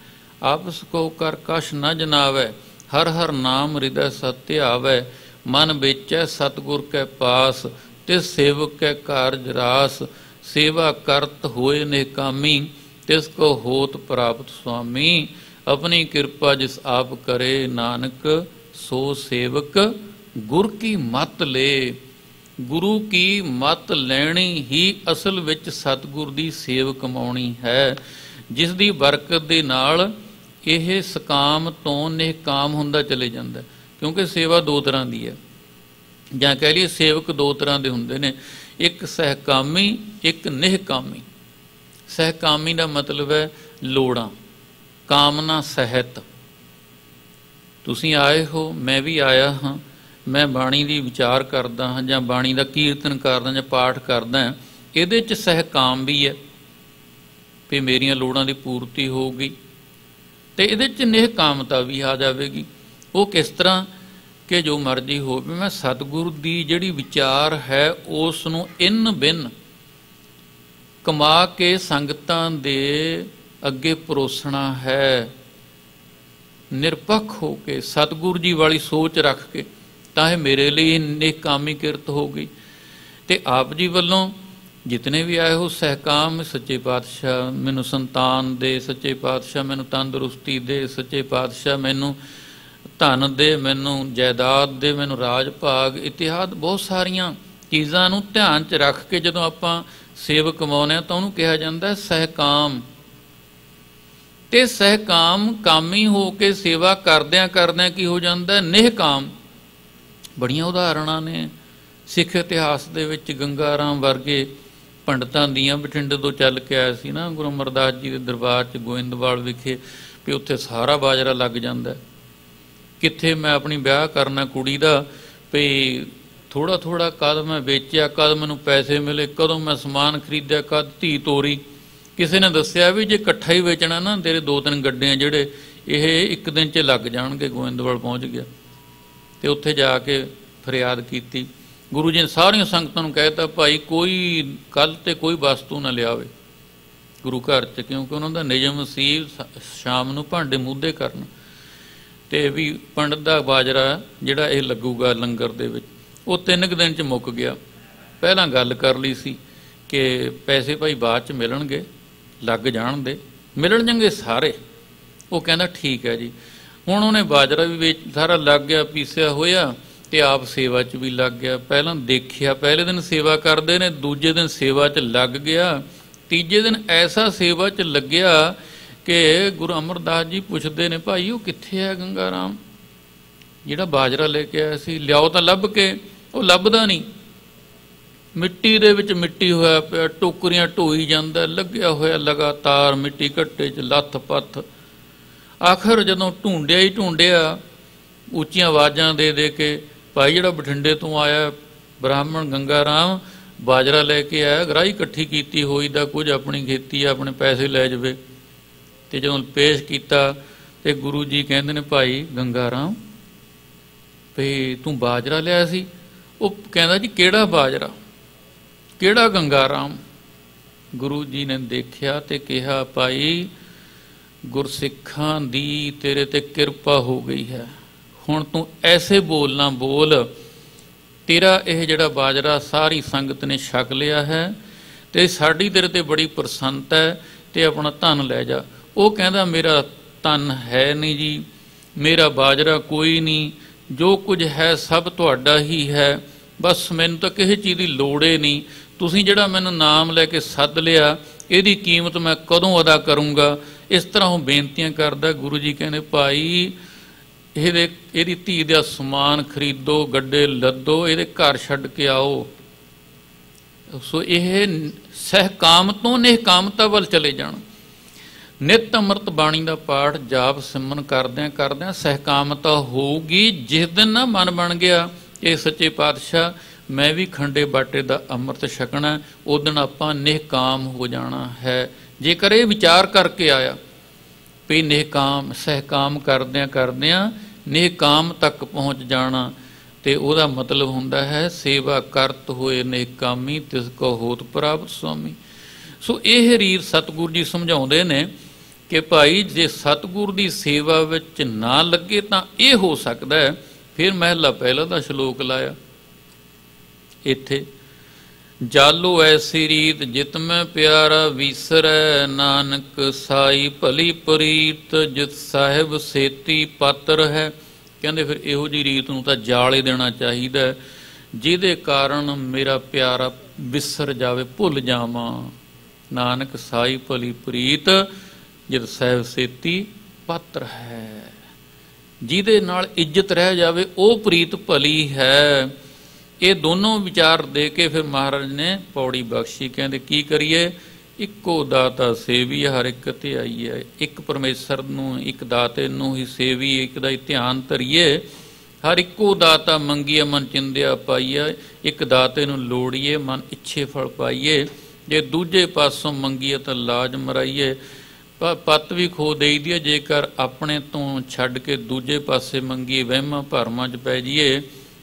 ਆਪਸ ਕੋ ਕਰ ਕਛ ਨ ਜਨਾਵੈ, ਹਰ ਹਰ ਨਾਮ ਹਿਰਦੈ ਸਤਿ ਧਿਆਵੈ। ਮਨ ਵੇਚੈ ਸਤਿਗੁਰ ਕੈ ਪਾਸ, ਤਿਸ ਸੇਵਕ ਕੈ ਕਾਰਜ ਰਾਸ। ਸੇਵਾ ਕਰਤ ਹੋਏ ਨਿਕਾਮੀ, ਤਿਸ ਕੋ ਹੋਤ ਪ੍ਰਾਪਤ ਸੁਆਮੀ। ਆਪਣੀ ਕਿਰਪਾ ਜਿਸ ਆਪ ਕਰੇ, ਨਾਨਕ ਸੋ ਸੇਵਕ ਗੁਰ ਕੀ ਮੱਤ ਲੇ। ਗੁਰੂ ਕੀ ਮੱਤ ਲੈਣੀ ਹੀ ਅਸਲ ਵਿੱਚ ਸਤਿਗੁਰ ਦੀ ਸੇਵ ਕਮਾਉਣੀ ਹੈ, ਜਿਸ ਦੀ ਬਰਕਤ ਦੇ ਨਾਲ ਇਹ ਸਕਾਮ ਤੋਂ ਨਿਹਕਾਮ ਹੁੰਦਾ ਚਲੇ ਜਾਂਦਾ। ਕਿਉਂਕਿ ਸੇਵਾ ਦੋ ਤਰ੍ਹਾਂ ਦੀ ਹੈ, ਜਾਂ ਕਹਿ ਲਈਏ ਸੇਵਕ ਦੋ ਤਰ੍ਹਾਂ ਦੇ ਹੁੰਦੇ ਨੇ, ਇੱਕ ਸਹਿਕਾਮੀ, ਇੱਕ ਨਿਹਕਾਮੀ। ਸਹਿਕਾਮੀ ਦਾ ਮਤਲਬ ਹੈ ਲੋੜਾਂ, ਕਾਮਨਾ ਸਹਿਤ। ਤੁਸੀਂ ਆਏ ਹੋ, ਮੈਂ ਵੀ ਆਇਆ ਹਾਂ, ਮੈਂ ਬਾਣੀ ਦੀ ਵਿਚਾਰ ਕਰਦਾ ਹਾਂ ਜਾਂ ਬਾਣੀ ਦਾ ਕੀਰਤਨ ਕਰਦਾ ਜਾਂ ਪਾਠ ਕਰਦਾ, ਇਹਦੇ 'ਚ ਸਹਿਕਾਮ ਵੀ ਹੈ ਵੀ ਮੇਰੀਆਂ ਲੋੜਾਂ ਦੀ ਪੂਰਤੀ ਹੋਊਗੀ, ਤੇ ਇਹਦੇ 'ਚ ਨਿਹਕਾਮਤਾ ਵੀ ਆ ਜਾਵੇਗੀ। ਉਹ ਕਿਸ ਤਰ੍ਹਾਂ ਕਿ ਜੋ ਮਰਜ਼ੀ ਹੋਵੇ, ਮੈਂ ਸਤਿਗੁਰੂ ਦੀ ਜਿਹੜੀ ਵਿਚਾਰ ਹੈ ਉਸ ਨੂੰ ਇਨ ਬਿਨ ਕਮਾ ਕੇ ਸੰਗਤਾਂ ਦੇ ਅੱਗੇ ਪਰੋਸਣਾ ਹੈ, ਨਿਰਪੱਖ ਹੋ ਕੇ ਸਤਿਗੁਰੂ ਜੀ ਵਾਲੀ ਸੋਚ ਰੱਖ ਕੇ, ਤਾਂ ਇਹ ਮੇਰੇ ਲਈ ਨਿਹਕਾਮੀ ਕਿਰਤ ਹੋ ਗਈ। ਤੇ ਆਪ ਜੀ ਵੱਲੋਂ ਜਿਤਨੇ ਵੀ ਆਏ ਹੋ ਸਹਿਕਾਮ, ਸੱਚੇ ਪਾਤਸ਼ਾਹ ਮੈਨੂੰ ਸੰਤਾਨ ਦੇ, ਸੱਚੇ ਪਾਤਸ਼ਾਹ ਮੈਨੂੰ ਤੰਦਰੁਸਤੀ ਦੇ, ਸੱਚੇ ਪਾਤਸ਼ਾਹ ਮੈਨੂੰ ਧਨ ਦੇ, ਮੈਨੂੰ ਜਾਇਦਾਦ ਦੇ, ਮੈਨੂੰ ਰਾਜ ਭਾਗ ਇਤਿਹਾਦ, ਬਹੁਤ ਸਾਰੀਆਂ ਚੀਜ਼ਾਂ ਨੂੰ ਧਿਆਨ 'ਚ ਰੱਖ ਕੇ ਜਦੋਂ ਆਪਾਂ ਸੇਵ ਕਮਾਉਂਦੇ ਹਾਂ ਤਾਂ ਉਹਨੂੰ ਕਿਹਾ ਜਾਂਦਾ ਸਹਿਕਾਮ। ਤੇ ਸਹਿਕਾਮ ਕਾਮੀ ਹੋ ਕੇ ਸੇਵਾ ਕਰਦਿਆਂ ਕਰਦਿਆਂ ਕੀ ਹੋ ਜਾਂਦਾ? ਨਿਹਕਾਮ। ਬੜੀਆਂ ਉਦਾਹਰਣਾਂ ਨੇ ਸਿੱਖ ਇਤਿਹਾਸ ਦੇ ਵਿੱਚ। ਗੰਗਾ ਰਾਮ ਵਰਗੇ ਪੰਡਤਾਂ ਦੀਆਂ, ਬਠਿੰਡੇ ਤੋਂ ਚੱਲ ਕੇ ਆਇਆ ਸੀ ਨਾ ਗੁਰੂ ਅਮਰਦਾਸ ਜੀ ਦੇ ਦਰਬਾਰ 'ਚ ਗੋਇੰਦਵਾਲ ਵਿਖੇ, ਵੀ ਉੱਥੇ ਸਾਰਾ ਬਾਜਰਾ ਲੱਗ ਜਾਂਦਾ। ਕਿੱਥੇ ਮੈਂ ਆਪਣੀ ਵਿਆਹ ਕਰਨਾ ਕੁੜੀ ਦਾ, ਵੀ ਥੋੜ੍ਹਾ ਥੋੜ੍ਹਾ ਕਦ ਮੈਂ ਵੇਚਿਆ, ਕਦ ਮੈਨੂੰ ਪੈਸੇ ਮਿਲੇ, ਕਦੋਂ ਮੈਂ ਸਮਾਨ ਖਰੀਦਿਆ, ਕਦ ਧੀ ਤੋਰੀ। ਕਿਸੇ ਨੇ ਦੱਸਿਆ ਵੀ ਜੇ ਇਕੱਠਾ ਹੀ ਵੇਚਣਾ ਨਾ, ਤੇਰੇ 2-3 ਗੱਡੇ ਜਿਹੜੇ ਇਹ ਇੱਕ ਦਿਨ 'ਚ ਲੱਗ ਜਾਣਗੇ। ਗੋਇੰਦਵਾਲ ਪਹੁੰਚ ਗਿਆ ਤੇ ਉੱਥੇ ਜਾ ਕੇ ਫਰਿਆਦ ਕੀਤੀ ਗੁਰੂ ਜੀ ਨੇ ਸਾਰੀਆਂ ਸੰਗਤਾਂ ਨੂੰ ਕਹਿ ਤਾ ਭਾਈ ਕੋਈ ਕੱਲ੍ਹ ਤੇ ਕੋਈ ਵਸਤੂ ਨਾ ਲਿਆਵੇ ਗੁਰੂ ਘਰ 'ਚ, ਕਿਉਂਕਿ ਉਹਨਾਂ ਦਾ ਨਿਯਮ ਸੀ ਸ਼ਾਮ ਨੂੰ ਭਾਂਡੇ ਮੂਧੇ ਕਰਨ, ਤੇ ਵੀ ਪੰਡਤ ਦਾ ਬਾਜਰਾ ਜਿਹੜਾ ਇਹ ਲੱਗੂਗਾ ਲੰਗਰ ਦੇ ਵਿੱਚ। ਉਹ 3 ਕੁ ਦਿਨ 'ਚ ਮੁੱਕ ਗਿਆ। ਪਹਿਲਾਂ ਗੱਲ ਕਰ ਲਈ ਸੀ ਕਿ ਪੈਸੇ ਭਾਈ ਬਾਅਦ 'ਚ ਮਿਲਣਗੇ, ਲੱਗ ਜਾਣ ਦੇ, ਮਿਲਣ ਜਾਂਗੇ ਸਾਰੇ। ਉਹ ਕਹਿੰਦਾ ਠੀਕ ਹੈ ਜੀ। ਹੁਣ ਉਹਨੇ ਬਾਜਰਾ ਵੀ ਵੇਚ ਸਾਰਾ ਲੱਗ ਗਿਆ, ਪੀਸਿਆ ਹੋਇਆ, ਤੇ ਆਪ ਸੇਵਾ 'ਚ ਵੀ ਲੱਗ ਗਿਆ। ਪਹਿਲਾਂ ਦੇਖਿਆ ਪਹਿਲੇ ਦਿਨ ਸੇਵਾ ਕਰਦੇ ਨੇ, ਦੂਜੇ ਦਿਨ ਸੇਵਾ 'ਚ ਲੱਗ ਗਿਆ, ਤੀਜੇ ਦਿਨ ਐਸਾ ਸੇਵਾ 'ਚ ਲੱਗਿਆ ਕਿ ਗੁਰੂ ਅਮਰਦਾਸ ਜੀ ਪੁੱਛਦੇ ਨੇ ਭਾਈ ਉਹ ਕਿੱਥੇ ਹੈ ਗੰਗਾ ਰਾਮ ਜਿਹੜਾ ਬਾਜਰਾ ਲੈ ਕੇ ਆਇਆ ਸੀ, ਲਿਆਓ ਤਾਂ ਲੱਭ ਕੇ। ਉਹ ਲੱਭਦਾ ਨਹੀਂ, ਮਿੱਟੀ ਦੇ ਵਿੱਚ ਮਿੱਟੀ ਹੋਇਆ ਪਿਆ, ਟੋਕਰੀਆਂ ਢੋਈ ਜਾਂਦਾ, ਲੱਗਿਆ ਹੋਇਆ ਲਗਾਤਾਰ ਮਿੱਟੀ ਘੱਟੇ 'ਚ ਲੱਥ ਪੱਥ। ਆਖਰ ਜਦੋਂ ਢੂੰਡਿਆ ਹੀ ਢੂੰਡਿਆ, ਉੱਚੀਆਂ ਆਵਾਜ਼ਾਂ ਦੇ ਦੇ ਕੇ ਭਾਈ ਜਿਹੜਾ ਬਠਿੰਡੇ ਤੋਂ ਆਇਆ ਬ੍ਰਾਹਮਣ ਗੰਗਾ ਰਾਮ ਬਾਜਰਾ ਲੈ ਕੇ ਆਇਆ, ਗਰਾਹੀ ਇਕੱਠੀ ਕੀਤੀ ਹੋਈ ਦਾ, ਕੁਝ ਆਪਣੀ ਖੇਤੀ ਆ, ਆਪਣੇ ਪੈਸੇ ਲੈ ਜਾਵੇ। ਤੇ ਜਦੋਂ ਪੇਸ਼ ਕੀਤਾ ਤੇ ਗੁਰੂ ਜੀ ਕਹਿੰਦੇ ਨੇ ਭਾਈ ਗੰਗਾ ਰਾਮ ਵੀ ਤੂੰ ਬਾਜਰਾ ਲਿਆ ਸੀ? ਉਹ ਕਹਿੰਦਾ ਜੀ ਕਿਹੜਾ ਬਾਜਰਾ, ਕਿਹੜਾ ਗੰਗਾ ਰਾਮ? ਗੁਰੂ ਜੀ ਨੇ ਦੇਖਿਆ ਤੇ ਕਿਹਾ ਭਾਈ ਗੁਰਸਿੱਖਾਂ ਦੀ ਤੇਰੇ ਤੇ ਕਿਰਪਾ ਹੋ ਗਈ ਹੈ, ਹੁਣ ਤੂੰ ਐਸੇ ਬੋਲ ਨਾ ਬੋਲ, ਤੇਰਾ ਇਹ ਜਿਹੜਾ ਬਾਜਰਾ ਸਾਰੀ ਸੰਗਤ ਨੇ ਛਕ ਲਿਆ ਹੈ ਤੇ ਸਾਡੀ ਤੇਰੇ ਤੇ ਬੜੀ ਪ੍ਰਸੰਨਤਾ ਹੈ, ਤੇ ਆਪਣਾ ਧਨ ਲੈ ਜਾ। ਉਹ ਕਹਿੰਦਾ ਮੇਰਾ ਧਨ ਹੈ ਨਹੀਂ ਜੀ, ਮੇਰਾ ਬਾਜਰਾ ਕੋਈ ਨਹੀਂ, ਜੋ ਕੁਝ ਹੈ ਸਭ ਤੁਹਾਡਾ ਹੀ ਹੈ, ਬਸ ਮੈਨੂੰ ਤਾਂ ਕਿਸੇ ਚੀਜ਼ ਦੀ ਲੋੜ ਹੀ ਨਹੀਂ। ਤੁਸੀਂ ਜਿਹੜਾ ਮੈਨੂੰ ਨਾਮ ਲੈ ਕੇ ਸੱਦ ਲਿਆ ਇਹਦੀ ਕੀਮਤ ਮੈਂ ਕਦੋਂ ਅਦਾ ਕਰੂੰਗਾ? ਇਸ ਤਰ੍ਹਾਂ ਉਹ ਬੇਨਤੀਆਂ ਕਰਦਾ। ਗੁਰੂ ਜੀ ਕਹਿੰਦੇ ਭਾਈ ਇਹਦੀ ਧੀ ਦਾ ਸਮਾਨ ਖਰੀਦੋ, ਗੱਡੇ ਲੱਦੋ, ਇਹਦੇ ਘਰ ਛੱਡ ਕੇ ਆਓ। ਸੋ ਇਹ ਸਹਿਕਾਮ ਤੋਂ ਨਿਹਕਾਮਤਾ ਵੱਲ ਚਲੇ ਜਾਣ। ਨਿਤ ਅੰਮ੍ਰਿਤ ਬਾਣੀ ਦਾ ਪਾਠ ਜਾਪ ਸਿਮਰਨ ਕਰਦਿਆਂ ਕਰਦਿਆਂ ਸਹਿਕਾਮਤਾ ਹੋਊਗੀ। ਜਿਸ ਦਿਨ ਨਾ ਮਨ ਬਣ ਗਿਆ ਇਹ ਸੱਚੇ ਪਾਤਸ਼ਾਹ ਮੈਂ ਵੀ ਖੰਡੇ ਬਾਟੇ ਦਾ ਅੰਮ੍ਰਿਤ ਛਕਣਾ, ਉਸ ਦਿਨ ਆਪਾਂ ਨਿਹਕਾਮ ਹੋ ਜਾਣਾ ਹੈ। ਜੇਕਰ ਇਹ ਵਿਚਾਰ ਕਰਕੇ ਆਇਆ ਵੀ ਨਿਹਕਾਮ ਸਹਿਕਾਮ ਕਰਦਿਆਂ ਕਰਦਿਆਂ ਨਿਹਕਾਮ ਤੱਕ ਪਹੁੰਚ ਜਾਣਾ, ਤੇ ਉਹਦਾ ਮਤਲਬ ਹੁੰਦਾ ਹੈ ਸੇਵਾ ਕਰਤ ਹੋਏ ਨਿਹਕਾਮੀ ਤਿਸ ਕੋ ਹੋਤ ਪ੍ਰਾਪਤ ਸੁਆਮੀ। ਸੋ ਇਹ ਰੀਤ ਸਤਿਗੁਰੂ ਜੀ ਸਮਝਾਉਂਦੇ ਨੇ ਕਿ ਭਾਈ ਜੇ ਸਤਿਗੁਰ ਦੀ ਸੇਵਾ ਵਿੱਚ ਨਾ ਲੱਗੇ ਤਾਂ ਇਹ ਹੋ ਸਕਦਾ ਹੈ। ਫਿਰ ਮਹਿਲਾ ਪਹਿਲਾ ਦਾ ਸ਼ਲੋਕ ਲਾਇਆ ਇੱਥੇ, ਜਾਲੋ ਐਸੀ ਰੀਤ ਜਿਤ ਮੈਂ ਪਿਆਰਾ ਵੀਸਰੈ, ਨਾਨਕ ਸਾਈ ਭਲੀ ਪ੍ਰੀਤ ਜਿਤ ਸਾਹਿਬ ਸੇਤੀ ਪਾਤਰ ਹੈ। ਕਹਿੰਦੇ ਫਿਰ ਇਹੋ ਜਿਹੀ ਰੀਤ ਨੂੰ ਤਾਂ ਜਾਲੇ ਦੇਣਾ ਚਾਹੀਦਾ ਜਿਹਦੇ ਕਾਰਨ ਮੇਰਾ ਪਿਆਰਾ ਵਿਸਰ ਜਾਵੇ, ਭੁੱਲ ਜਾਵਾਂ। ਨਾਨਕ ਸਾਈ ਭਲੀ ਪ੍ਰੀਤ ਜਿਤ ਸਾਹਿਬ ਸੇਤੀ ਪਾਤਰ ਹੈ, ਜਿਹਦੇ ਨਾਲ ਇੱਜ਼ਤ ਰਹਿ ਜਾਵੇ ਉਹ ਪ੍ਰੀਤ ਭਲੀ ਹੈ। ਇਹ ਦੋਨੋਂ ਵਿਚਾਰ ਦੇ ਕੇ ਫਿਰ ਮਹਾਰਾਜ ਨੇ ਪੌੜੀ ਬਖਸ਼ੀ। ਕਹਿੰਦੇ ਕੀ ਕਰੀਏ? ਇੱਕੋ ਦਾਤਾ ਸੇਵੀ ਹਰ ਇੱਕ ਤੇ ਆਈਏ। ਇੱਕ ਪਰਮੇਸ਼ਰ ਨੂੰ, ਇੱਕ ਦਾਤੇ ਨੂੰ ਹੀ ਸੇਵੀਏ, ਇੱਕ ਦਾ ਹੀ ਧਿਆਨ ਧਰੀਏ। ਹਰ ਇੱਕੋ ਦਾਤਾ ਮੰਗੀਏ ਮਨ ਚਿੰਦਿਆ ਪਾਈਏ, ਇੱਕ ਦਾਤੇ ਨੂੰ ਲੋੜੀਏ ਮਨ ਇੱਛੇ ਫਲ ਪਾਈਏ। ਜੇ ਦੂਜੇ ਪਾਸੋਂ ਮੰਗੀਏ ਤਾਂ ਲਾਜ ਮਰਾਈਏ, ਪੱਤ ਵੀ ਖੋ ਦੇਈਦੀ ਹੈ। ਜੇਕਰ ਆਪਣੇ ਤੋਂ ਛੱਡ ਕੇ ਦੂਜੇ ਪਾਸੇ ਮੰਗੀਏ ਵਹਿਮਾਂ ਭਰਮਾਂ 'ਚ ਪੈ ਜਾਈਏ।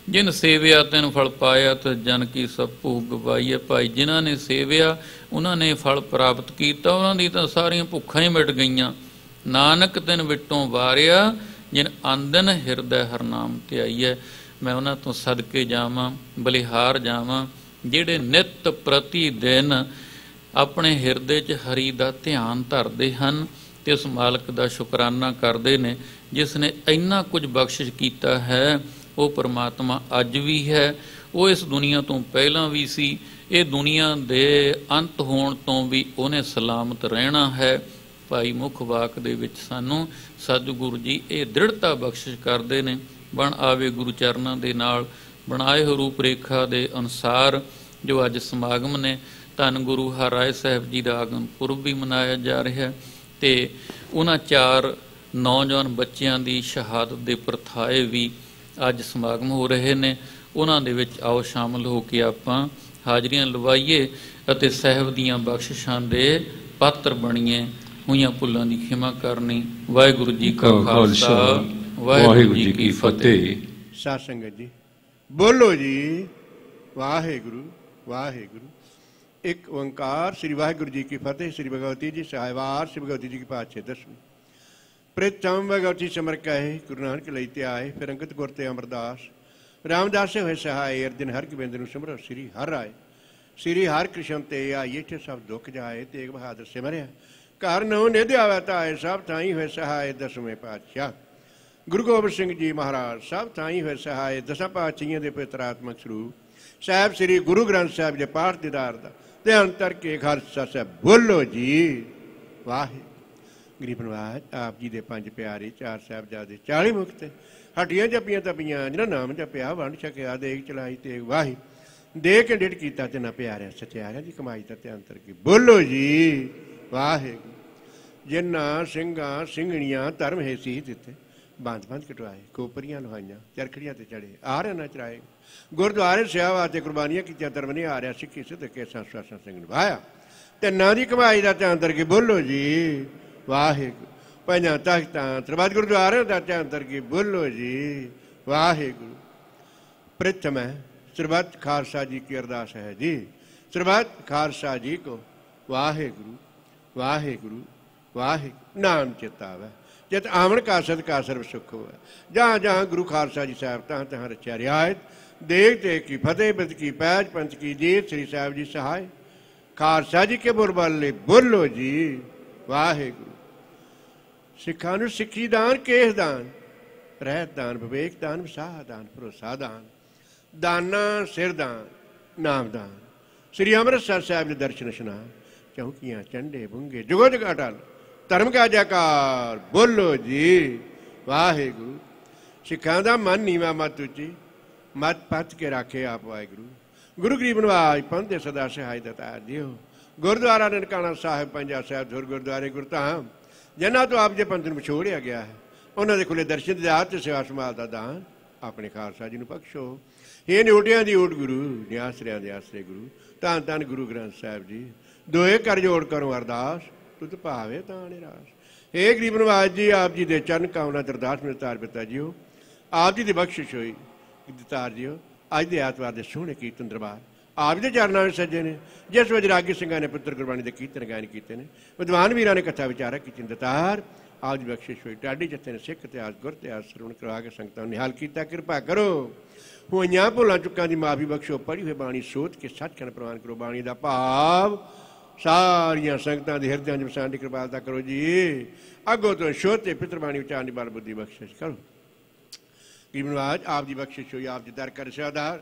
ਜਿਨ ਸੇਵਿਆ ਤੈਨੂੰ ਫਲ ਪਾਇਆ ਤਾਂ ਜਨ ਕੀ ਸਭ ਭੂਖ ਗਵਾਈਏ। ਭਾਈ ਜਿਨ੍ਹਾਂ ਨੇ ਸੇਵਿਆ ਉਹਨਾਂ ਨੇ ਫਲ ਪ੍ਰਾਪਤ ਕੀਤਾ, ਉਹਨਾਂ ਦੀ ਤਾਂ ਸਾਰੀਆਂ ਭੁੱਖਾਂ ਹੀ ਮਿਟ ਗਈਆਂ। ਨਾਨਕ ਤਿਨ ਵਿਟੋਂ ਵਾਰਿਆ ਜਿਨ ਆਂਦਨ ਹਿਰਦੈ ਹਰਨਾਮ ਧਿਆਈਐ। ਮੈਂ ਉਹਨਾਂ ਤੋਂ ਸਦਕੇ ਜਾਵਾਂ, ਬਲਿਹਾਰ ਜਾਵਾਂ ਜਿਹੜੇ ਨਿਤ ਪ੍ਰਤੀ ਦਿਨ ਆਪਣੇ ਹਿਰਦੇ 'ਚ ਹਰੀ ਦਾ ਧਿਆਨ ਧਰਦੇ ਹਨ ਤੇ ਉਸ ਮਾਲਕ ਦਾ ਸ਼ੁਕਰਾਨਾ ਕਰਦੇ ਨੇ ਜਿਸ ਨੇ ਇੰਨਾ ਕੁਝ ਬਖਸ਼ਿਸ਼ ਕੀਤਾ ਹੈ। ਉਹ ਪਰਮਾਤਮਾ ਅੱਜ ਵੀ ਹੈ, ਉਹ ਇਸ ਦੁਨੀਆ ਤੋਂ ਪਹਿਲਾਂ ਵੀ ਸੀ, ਇਹ ਦੁਨੀਆ ਦੇ ਅੰਤ ਹੋਣ ਤੋਂ ਵੀ ਉਹਨੇ ਸਲਾਮਤ ਰਹਿਣਾ ਹੈ। ਭਾਈ ਮੁੱਖ ਵਾਕ ਦੇ ਵਿੱਚ ਸਾਨੂੰ ਸਤਿਗੁਰੂ ਜੀ ਇਹ ਦ੍ਰਿੜਤਾ ਬਖਸ਼ਿਸ਼ ਕਰਦੇ ਨੇ। ਬਣ ਆਵੇ ਗੁਰੂ ਚਰਨਾਂ ਦੇ ਨਾਲ ਬਣਾਏ ਹੋ ਰੂਪ ਰੇਖਾ ਦੇ ਅਨੁਸਾਰ ਜੋ ਅੱਜ ਸਮਾਗਮ ਨੇ। ਧੰਨ ਗੁਰੂ ਹਰਿਰਾਏ ਸਾਹਿਬ ਜੀ ਦਾ ਆਗਮਨ ਪੁਰਬ ਵੀ ਮਨਾਇਆ ਜਾ ਰਿਹਾ ਤੇ ਉਹਨਾਂ 4 ਨੌਜਵਾਨ ਬੱਚਿਆਂ ਦੀ ਸ਼ਹਾਦਤ ਦੇ ਪ੍ਰਥਾਏ ਵੀ ਅੱਜ ਸਮਾਗਮ ਹੋ ਰਹੇ ਨੇ। ਉਹਨਾਂ ਦੇ ਵਿੱਚ ਆਓ ਸ਼ਾਮਲ ਹੋ ਕੇ ਆਪਾਂ ਹਾਜ਼ਰੀਆਂ ਲਵਾਈਏ ਅਤੇ ਸਾਹਿਬ ਦੀਆਂ ਬਖਸ਼ਿਸ਼ਾਂ ਦੇ ਪਾਤਰ ਬਣੀਏ। ਹੋਈਆਂ ਭੁੱਲਾਂ ਦੀ ਖਿਮਾ ਕਰਨੀ। ਵਾਹਿਗੁਰੂ ਜੀ ਕਾ ਖਾਲਸਾ, ਵਾਹਿਗੁਰੂ ਜੀ ਕੀ ਫਤਿਹ। ਸਾਧ ਸੰਗਤ ਜੀ ਬੋਲੋ ਜੀ वाहेगुरु वाहेगुरु। एक ओंकार। श्री वाहेगुरु जी की फतेह। श्री भगवती जी सहायवार। श्री भगवती जी की पातशाही दसवीं। प्रेतम भगवती समर कहे गुरु नानक लैते आए। फिर अंगत गुरते अमरदास रामदास होए सहाय। अर्जन हर गोबिंद सिमरो श्री हर आए। श्री हर कृष्ण ते आइए थे सब दुख जाए। तेग बहादुर सिमरिया घर नौ निध आवे ताए। सब थाई हुए सहाय दसवें पातशाह गुरु गोबिंद सिंह जी महाराज। सब थाई हुए सहाय दसा पातशाहियों के पवित्रात्मक स्वरूप साहब श्री गुरु ग्रंथ साहब जे पाठ दीदार का ध्यान करके खालसा साहब बोलो जी वाहे। गरीब नवाज आप जी के पंज प्यारे चार साहबजादे 40 मुक्त हटियां जपियां तपियां जिन्हें नाम जपिया वंड छकिया देख चलाई तेग वाही दे के डिट किया तिना प्यारिया सत्यारिया की कमाई का ध्यान करके बोलो जी वाहे। जिन्ना सिंगा सिंघणियां धर्म है सी दिते बंद बंद कटवाए कोपरियां लुहाइयां चरखड़ियां ते चढ़े आर न चराए गुरुद्वारे सेवा ते कुर्बानियां की धर्म नहीं आ रहा सिक्खी सिद्ध केसा स्वासा सिंह निभाया तिना की कमाई का ध्यान करके बोलो जी वाहेगुरु। पंजा तख्तां त्रिपद गुरुद्वारे का ध्यान करके बोलो जी वाहेगुरु। प्रथम है श्रीमद खालसा जी की अरदास है जी। श्रीमद खालसा जी को वाहेगुरु वाहेगुरु वाहेगुरु नाम चितावे जित आमन का सदका सर्व सुख हो। जहाँ जहाँ गुरु खालसा जी साहब तहाँ तहाँ रचा रियायत देख देख की फतेह बिद की पैज पंथ की जीत श्री साहब जी सहाय खालसा जी के बुरबले बोलो जी वाहेगुरु। सिखा नूं सिक्खी दान केस दान रहत दान विवेक दान विसाह दान भरोसा दान दाना सिर दान नाम दान श्री अमृतसर साहब के दर्शन स्नान चौकियां चंडे बुंगे जुगो जग अटल धर्म का जयकार बोलो जी वाहेगुरु। सिखा दा मन नीवा मत उची मत पत के राखे आप वाहेगुरु। गुरु गरीब नवाज पंथ दे सदा सहाय दता दियो। गुरुद्वारा ननकाना साहिब पंजा साहिब धुर गुरुद्वारे गुरधाम जिन्हों तो आप जे पंथ में छोड़िया गया है उन्होंने खुले दर्शन दिदात सेवा संभाल का दान अपने खालसा जी बख्शो। ये न्यूटिया की ऊट गुरु निआसरिया के आसरे गुरु धन धन गुरु ग्रंथ साहब जी दोए कर जोड़ करो अरदास तुत भावे तां निराश। हे गरीब नवाज जी आप जी के चरण कामना अरदास में दतार पिता जी हो आप जी की बख्शिश हुई दतार जी हो। अज के ऐतवार के सोहने कीर्तन दरबार आप जी चरणों में सजे ने जिस वजरागी सिंह ने पुत्र गुरबाणी के कीर्तन गायन किए हैं विद्वान वीर ने कथा विचारा की दतार आप जी बख्शिश हुई। टाढ़ी जत्थे ने सिख इतिहास गुर इतिहास श्रवण करवा के संगतों निहाल किया कृपा करो। होइयां भुलां चुकां दी माफी बख्शो पढ़ी हुई बाणी सोच के सचखंड प्रवान करो। बाणी का भाव सारिया संगतां दे हिरदियां च वसाण दी कृपालता करो जी। अगों तो शोते पितर बाणी उचारण दी बल बुद्धि बख्शिश करो। गरीब नवाज आप जी बख्शिश हुई आप जी दर कर सेवादार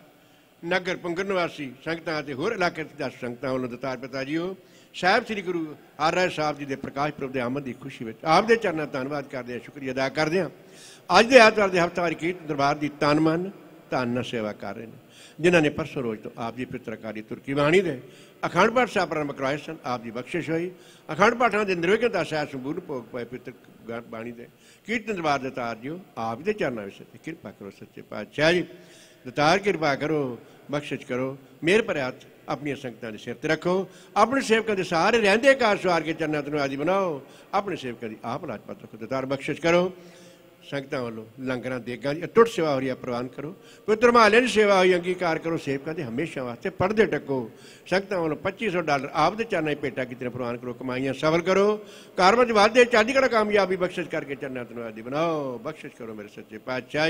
नगर पुंगर निवासी संगतां ते होर इलाके दस संगतां वालों दतार पिता जी हो साहब श्री गुरु हरराय साहब जी के प्रकाश पुरब के आमद की खुशी में आप दे चरणों धन्यवाद करते हैं शुक्रिया अदा करते हैं। अज के ऐतवार के हफ्तावारी कीर्तन दरबार की तन मन धन सेवा कर रहे हैं जिन्होंने परसों रोज तो आप जी पितरकारी तुर्की बाणी दे अखंड पाठ साहब प्रारंभ करवाए सन। आप जी बख्शिश हुई अखंड पाठों के निर्विघ्नता सह संपूर्ण भोग पाए पितर बाणी दे कीर्तन दरबार दतार जी आप दे चरणों में कृपा करो सच्चे पातशाह जी दतार कृपा करो बख्शिश करो मेरे पर हाथ अपनी संगतां के सिर ते रखो। अपने सेवकों के सारे रहंदे कार सवार के चरणों तैनूं आदि बनाओ अपने सेवकों की आप लाजपत रखो दतार बख्शिश करो। संगतां वालों लंगरां देगां की अटुट सेवा हो रही है प्रवान करो। पुत्र महाले की सेवा हुई अंगीकार करो सेवकों के हमेशा वास्ते पढ़ते टको। संगतां वालों $2500 आप दे चरणों भेटा की प्रवान करो कमाइयां सफल करो कार में वादे चादी कड़ा कामयाबी बख्शिश करके चरणों तैनूं आदि बनाओ बख्शिश करो मेरे सच्चे पातशाह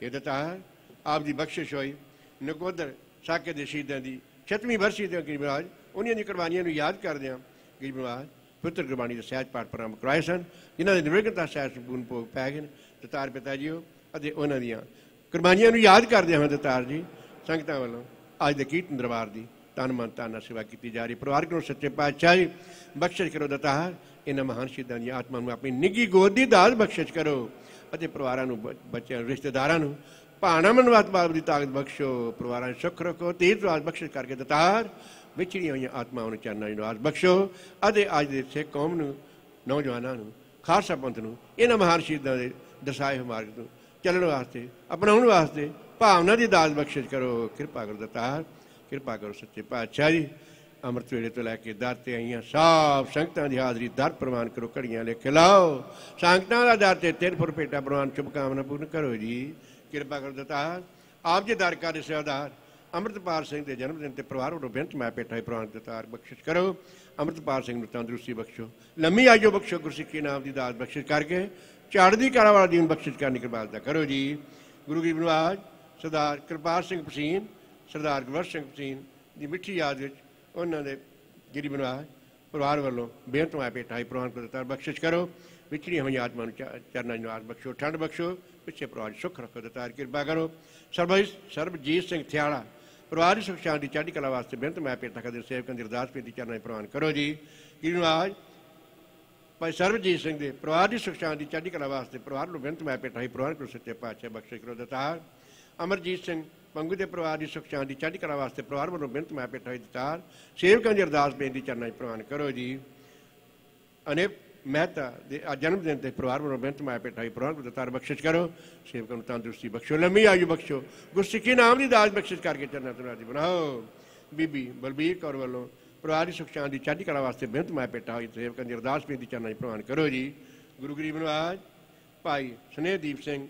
ये दतार आप जी बख्शिश हुई नकोदर साके के शहीदों की 6वीं बरसी के गरीब नवाज उन्होंने दी कुर्बानियों याद करदे गरीब नवाज पुत्र गुरबाणी के सहज पाठ प्रारंभ करवाए सन जिन्होंने निर्विघ्नता सहज संपूर्ण भोग पै गए दतार पिता जी उन्होंने दी कुर्बानियों याद करदे हैं दतार जी संगतां वालों अज के कीर्तन दरबार की तन मन ताना सेवा की जा रही परिवार को सच्चे पातशाह जी बख्शिश करो दतार इन्होंने महान शहीदों की आत्मा को अपनी निगी गोद की दात बख्शिश करो परिवारों बच्चों रिश्तेदारों भाना मनवात बाब की ताकत बख्शो परिवार सुख रखो तीर्थवास बख्शिश करके दतार विछड़िया हुई आत्माओं चरणों निवास बख्शो अज के सिख कौम नौजवानों खालसा पंथ इन्होंने महान शहीदों के दर्शाए हुए मार्ग को चलने वास्ते अपनाने वास्ते भावना की दात बख्शिश करो कृपा करो दतार कृपा करो सच्चे पातशाह जी। अमृत वेले तो लैके दर ते आईयां सब संगतां की हाजरी दर प्रवान करो घड़ियां लिख लाओ संगतां का दर ते 3 फुट भेटा प्रवान शुभकामना पूर्ण करो जी कृपा करो दतार आप जी दर कर सेवादार ਅੰਮ੍ਰਿਤਪਾਲ ਸਿੰਘ ਦੇ ਜਨਮ ਦਿਨ ਤੇ ਪਰਿਵਾਰ ਵੱਲੋਂ ਬੇਨਤ ਮੈਂ ਪੇਟਾ ਪ੍ਰਵਾਨ ਦਤਾਰ ਬਖਸ਼ਿਸ਼ ਕਰੋ। ਅੰਮ੍ਰਿਤਪਾਲ ਸਿੰਘ ਨੂੰ ਤੰਦਰੁਸਤੀ ਬਖਸ਼ੋ, ਲੰਮੀ ਆਯੂ ਬਖਸ਼ੋ, ਗੁਰਸਿੱਖੀ ਨਾਮ ਦੀ ਦਾਤ ਬਖਸ਼ਿਸ਼ ਕਰਕੇ ਚੜ੍ਹਦੀ ਕਲਾ ਵਾਲਾ ਦੀਨ ਬਖਸ਼ਿਸ਼ ਕਰਨੀ ਕਿਰਪਾਲਤਾ ਕਰੋ ਜੀ। ਗੁਰੂ ਗਰੀਬ ਨਿਵਾਜ ਸਰਦਾਰ ਕਿਰਪਾਲ ਸਿੰਘ ਪਸੀਨ, ਸਰਦਾਰ ਗੁਰਬਖਸ਼ ਸਿੰਘ ਪਸੀਨ ਦੀ ਮਿੱਠੀ ਯਾਦ ਵਿੱਚ ਉਹਨਾਂ ਦੇ ਗਰੀਬ ਨਿਵਾਜ ਪਰਿਵਾਰ ਵੱਲੋਂ ਬੇਨਤ ਮੈਂ ਪੇਟਾ ਪ੍ਰਵਾਨ ਦਤਾਰ ਬਖਸ਼ਿਸ਼ ਕਰੋ। ਵਿਛੜੀਆਂ ਹੋਈਆਂ ਆਤਮਾ ਨੂੰ ਚਰਨਾਂ ਨੂੰ ਆਸ ਬਖਸ਼ੋ, ਠੰਡ ਬਖਸ਼ੋ, ਪਿੱਛੇ ਪਰਿਵਾਰ ਸੁੱਖ ਰੱਖੋ ਦਤਾਰ ਕਿਰਪਾ ਕਰੋ। ਸਰਬਜੀਤ ਸਿੰਘ ਥਿਆਲਾ ਪਰਿਵਾਰ ਦੀ ਸੁਖ ਸ਼ਾਂਤੀ ਚੜ੍ਹਦੀ ਕਲਾ ਵਾਸਤੇ ਬੇਨਤ ਮੈਂ ਪੇਟਾ ਕਰਦੇ ਸੇਵਕਾਂ ਦੀ ਅਰਦਾਸ ਬੇਨਤੀ ਚਰਨਾਂ ਪ੍ਰਵਾਨ ਕਰੋ ਜੀ। ਗਰੀਬ ਨਿਵਾਜ ਭਾਈ ਸਰਬਜੀਤ ਸਿੰਘ ਦੇ ਪਰਿਵਾਰ ਦੀ ਸੁਖ ਸ਼ਾਂਤੀ ਚੜ੍ਹਦੀ ਕਲਾ ਵਾਸਤੇ ਪਰਿਵਾਰ ਨੂੰ ਬੇਨਤ ਮੈਂ ਪੇਟਾ ਪ੍ਰਵਾਨ ਕਰੋ, ਸੱਚੇ ਪਾਤਸ਼ਾਹ ਬਖਸ਼ਿਸ਼ ਕਰੋ ਦਤਾਰ। ਅਮਰਜੀਤ ਸਿੰਘ ਪੰਗੂ ਦੇ ਪਰਿਵਾਰ ਦੀ ਸੁਖ ਸ਼ਾਂਤੀ ਚੜ੍ਹਦੀ ਕਲਾ ਵਾਸਤੇ ਪਰਿਵਾਰ ਵੱਲੋਂ ਬੇਨਤ ਮੈਂ ਪੇਟਾ ਦਤਾਰ, ਸੇਵਕਾਂ ਦੀ ਅਰਦਾਸ ਬੇਨਤੀ ਚਰਨਾਂ ਪ੍ਰਵਾਨ ਕਰੋ ਜੀ। ਅਨੇਕ ਮਹਿਤਾ ਦੇ ਜਨਮ ਦਿਨ ਤੇ ਪਰਿਵਾਰ ਵੱਲੋਂ ਬੇਨਤ ਮੈਂ ਪੇਟਾ ਪ੍ਰਵਾਨ ਕਰੋ ਦਤਾਰ ਬਖਸ਼ਿਸ਼ ਕਰੋ। ਸੇਵਕਾਂ ਨੂੰ ਤੰਦਰੁਸਤੀ ਬਖਸ਼ੋ, ਲੰਮੀ ਆਯੂ ਬਖਸ਼ੋ, ਗੁਰਸਿੱਖੀ ਨਾਮ ਦੀ ਦਾਤ ਬਖਸ਼ਿਸ਼ ਕਰਕੇ ਚਰਨਾਂ ਤੋਂ ਰਾਜੀ ਬਣਾਓ। ਬੀਬੀ ਬਲਬੀਰ ਕੌਰ ਵੱਲੋਂ ਪਰਿਵਾਰ ਦੀ ਸੁਖ ਸ਼ਾਂਤੀ ਚੜ੍ਹਦੀ ਕਲਾ ਵਾਸਤੇ ਬੇਨਤ ਮੈਂ ਪੇਟਾ ਹੋਈ ਸੇਵਕਾਂ ਦੀ ਅਰਦਾਸ ਬੇਨਤੀ ਚਰਨਾਂ ਪ੍ਰਵਾਨ ਕਰੋ ਜੀ। ਗੁਰੂ ਗਰੀਬ ਨਿਵਾਜ ਭਾਈ ਸਨੇਹਦੀਪ ਸਿੰਘ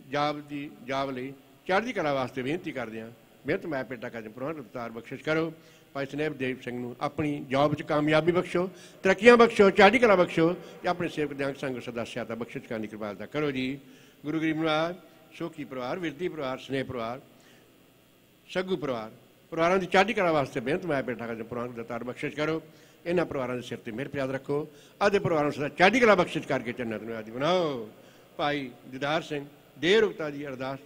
ਜਾਵਲੀ ਚੜ੍ਹਦੀ ਕਲਾ ਵਾਸਤੇ ਬੇਨਤੀ ਕਰਦੇ ਹਾਂ, ਬੇਨਤ ਮੈਂ ਪੇਟਾ ਕਰਕੇ ਪ੍ਰਵਾਨ ਕਰੋ ਦਤਾਰ ਬਖਸ਼ਿਸ਼ ਕਰੋ। ਭਾਈ ਸਨੇਹਦੀਪ ਸਿੰਘ ਨੂੰ ਆਪਣੀ ਜੋਬ 'ਚ ਕਾਮਯਾਬੀ ਬਖਸ਼ੋ, ਤਰੱਕੀਆਂ ਬਖਸ਼ੋ, ਚੜ੍ਹਦੀ ਕਲਾ ਬਖਸ਼ੋ ਤੇ ਆਪਣੇ ਸੇਵਕ ਦੇ ਅੰਗ ਸੰਗ ਸਦਾ ਸਿਆਤਾ ਬਖਸ਼ਿਸ਼ ਕਰਨ ਦੀ ਕਿਰਪਾਲਤਾ ਕਰੋ ਜੀ। ਗੁਰੂ ਗਰੀਬ ਨਿਵਾਜ ਸੋਖੀ ਪਰਿਵਾਰ, ਵਿਰਦੀ ਪਰਿਵਾਰ, ਸਨੇਹ ਪਰਿਵਾਰ, ਸੱਗੂ ਪਰਿਵਾਰਾਂ ਦੀ ਚੜ੍ਹਦੀ ਕਲਾ ਵਾਸਤੇ ਬੇਨਤ ਮੈਂ ਪੇਟਾ ਕਰਕੇ ਪ੍ਰਵਾਨ ਦਤਾਰ ਬਖਸ਼ਿਸ਼ ਕਰੋ। ਇਹਨਾਂ ਪਰਿਵਾਰਾਂ ਦੇ ਸਿਰ ਤੇ ਮਿਹਰ ਪਿਆਦ ਰੱਖੋ, ਆਦੇ ਪਰਿਵਾਰਾਂ ਨੂੰ ਸਦਾ ਚੜ੍ਹਦੀ ਕਲਾ ਬਖਸ਼ਿਸ਼ ਕਰਕੇ ਜੰਨਤ ਨੂੰ ਆਦੀ ਬਣਾਓ। ਭਾਈ ਦਿਦਾਰ ਸਿੰਘ ਦੇਰ ਉਕਤਾ ਦੀ ਅਰਦਾਸ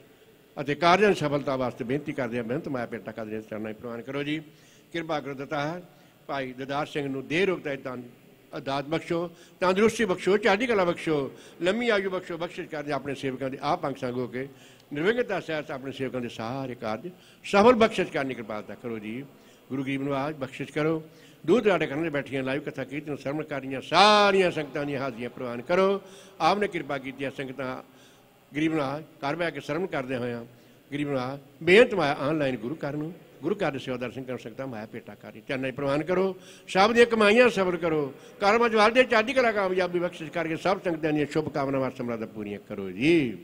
ਅਤੇ ਕਾਰਜਾਂ ਦੀ ਸਫਲਤਾ ਵਾਸਤੇ ਬੇਨਤੀ ਕਰਦੇ ਹਾਂ, ਬੇਨਤ ਮੈਂ ਪੇਟਾ ਕਰਦੇ ਚਰਨਾਂ ਪ੍ਰਵਾਨ ਕਰੋ ਜੀ। ਕਿਰਪਾ ਕਰੋ ਦਤਾਰ ਭਾਈ ਦਿਦਾਰ ਸਿੰਘ ਨੂੰ ਦੇਰ ਉਕਤਾ ਦਾਤ ਬਖਸ਼ੋ, ਤੰਦਰੁਸਤੀ ਬਖਸ਼ੋ, ਚੜ੍ਹਦੀ ਕਲਾ ਬਖਸ਼ੋ, ਲੰਮੀ ਆਯੂ ਬਖਸ਼ੋ, ਬਖਸ਼ਿਸ਼ ਕਰਦੇ ਆਪਣੇ ਸੇਵਕਾਂ ਦੇ ਆਪ ਅੰਗ ਸੰਗ ਹੋ ਕੇ ਨਿਰਵਿਘਨਤਾ ਸਹਿਤ ਆਪਣੇ ਸੇਵਕਾਂ ਦੇ ਸਾਰੇ ਕਾਰਜ ਸਫਲ ਬਖਸ਼ਿਸ਼ ਕਰਨ ਦੀ ਕਿਰਪਾਲਤਾ ਕਰੋ ਜੀ। ਗੁਰੂ ਗਰੀਬ ਨਿਵਾਜ ਬਖਸ਼ਿਸ਼ ਕਰੋ। ਦੂਰ ਦਰਾਡੇ ਕਰਨ ਬੈਠੀਆਂ ਲਾਈਵ ਕਥਾ ਕੀਰਤਨ ਸਰਵਣ ਕਾਰੀਆਂ ਸਾਰੀਆਂ ਸੰਗਤਾਂ ਦੀਆਂ ਹਾਜ਼ਰੀਆਂ ਪ੍ਰਵਾਨ ਕਰੋ। ਆਪ ਨੇ ਕਿਰਪਾ ਕੀਤੀ ਸੰਗਤਾਂ ਗਰੀਬ ਨਿਵਾਜ ਘਰ ਬਹਿ ਕੇ ਸਰਵਣ ਕਰਦੇ ਹੋਇਆਂ ਗਰੀਬ ਨਿਵਾਜ ਬੇਨਤ ਮਾਇਆ ਆਨਲਾਈਨ ਗੁਰੂ ਘਰ ਨੂੰ ਗੁਰੂ ਘਰ ਦੇ ਸੇਵਾਦਾਰ ਸਿੰਘ ਕਰ ਸਕਦਾ ਮਾਇਆ ਪੇਟਾ ਕਰੀ ਚਰਨਾਂ ਪ੍ਰਵਾਨ ਕਰੋ। ਸਭ ਦੀਆਂ ਕਮਾਈਆਂ ਸਬਰ ਕਰੋ, ਕਾਰੋਬਾਰ ਜਵਾਰ ਦੇ ਚੜ੍ਹਦੀ ਕਲਾ ਕਾਮਯਾਬੀ ਬਖਸ਼ਿਸ਼ ਕਰਕੇ ਸਭ ਸੰਗਤਾਂ ਦੀਆਂ ਸ਼ੁਭ ਕਾਮਨਾਵਾਂ ਸਮਰਾਦਾਂ ਪੂਰੀਆਂ ਕਰੋ ਜੀ।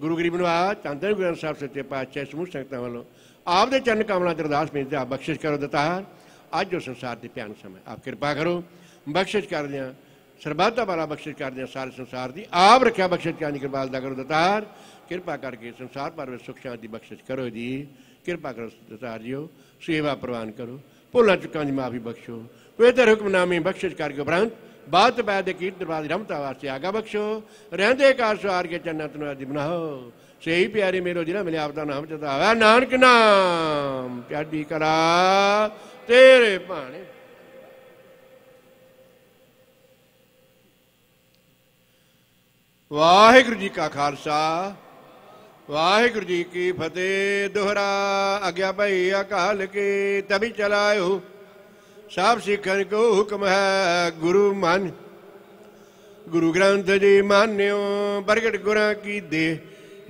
ਗੁਰੂ ਗਰੀਬ ਨਿਵਾਜ ਧੰਨ ਗੁਰੂ ਗ੍ਰੰਥ ਸਾਹਿਬ ਸੱਚੇ ਪਾਤਸ਼ਾਹ ਸਮੂਹ ਸੰਗਤਾਂ ਵੱਲੋਂ ਆਪ ਦੇ ਚਰਨ ਕਮਲਾਂ ਤੇ ਅਰਦਾਸ ਬੇਨਤੀ ਆਪ ਬਖਸ਼ਿਸ਼ ਕਰੋ ਦਤਾਰ। ਅੱਜ ਜੋ ਸੰਸਾਰ ਦੇ ਭਿਆਨ ਸਮੇਂ ਆਪ ਕਿਰਪਾ ਕਰੋ, ਬਖਸ਼ਿਸ਼ ਕਰਦਿਆਂ ਸਰਬੱਤਾ ਵਾਲਾ ਬਖਸ਼ਿਸ਼ ਕਰਦਿਆਂ ਸਾਰੇ ਸੰਸਾਰ ਦੀ ਆਪ ਰੱਖਿਆ ਬਖਸ਼ਿਸ਼ ਕਰਨ ਦੀ ਕਿਰਪਾਲਤਾ ਕਰੋ ਦਤਾਰ। ਕਿਰਪਾ ਕਰਕੇ ਸੰਸਾਰ ਭਰ ਵਿੱਚ ਸੁਖ ਸ਼ਾਂਤੀ ਬਖਸ਼ਿਸ਼ ਕਰੋ ਜੀ। ਕਿਰਪਾ ਕਰੋ ਦਤਾਰ ਜੀਓ, ਸੇਵਾ ਪ੍ਰਵਾਨ ਕਰੋ, ਭੁੱਲਾਂ ਚੁੱਕਾਂ ਦੀ ਮਾਫੀ ਬਖਸ਼ੋ, ਪਵਿੱਤਰ ਹੁਕਮਨਾਮੇ ਬਖਸ਼ਿਸ਼ ਕਰਕੇ ਉਪਰੰਤ ਬਾਤ ਪੈ ਦੇ ਕੀਰਤ ਦਰਬਾਰ ਦੀ ਰਮਤਾ ਵਾਸਤੇ ਆਗਾ ਬਖਸ਼ੋ। ਰਹਿੰਦੇ ਕਾਰ ਸਵਾਰ ਕੇ ਜੰਨਤ ਨੂੰ ਆਦੀ ਬਣਾਓ। ਸਹੀ ਪਿਆਰੇ ਮੇਰੋ ਜਿਹਨਾਂ ਮਿਲਿਆ ਆਪ ਦਾ ਨਾਮ ਚਤਾਵਾ ਨਾਨਕ ਨਾਮ ਚੜ੍ਹਦੀ ਕਲਾ ਤੇਰੇ ਭਾਣੇ। ਵਾਹਿਗੁਰੂ ਜੀ ਕਾ ਖਾਲਸਾ, ਵਾਹਿਗੁਰੂ ਜੀ ਕੀ ਫਤਿਹ। ਦੋਹਰਾ ਆਗਿਆ ਭਈ ਅਕਾਲ ਕੀ ਤਭੀ ਚਲਾਇਓ, ਸਭ ਸਿੱਖਨ ਕੋ ਹੁਕਮ ਹੈ ਗੁਰੂ ਮਨ। ਗੁਰੂ ਗ੍ਰੰਥ ਜੀ ਮਾਨਿਓ ਪ੍ਰਗਟ ਗੁਰਾਂ ਕੀ ਦੇ,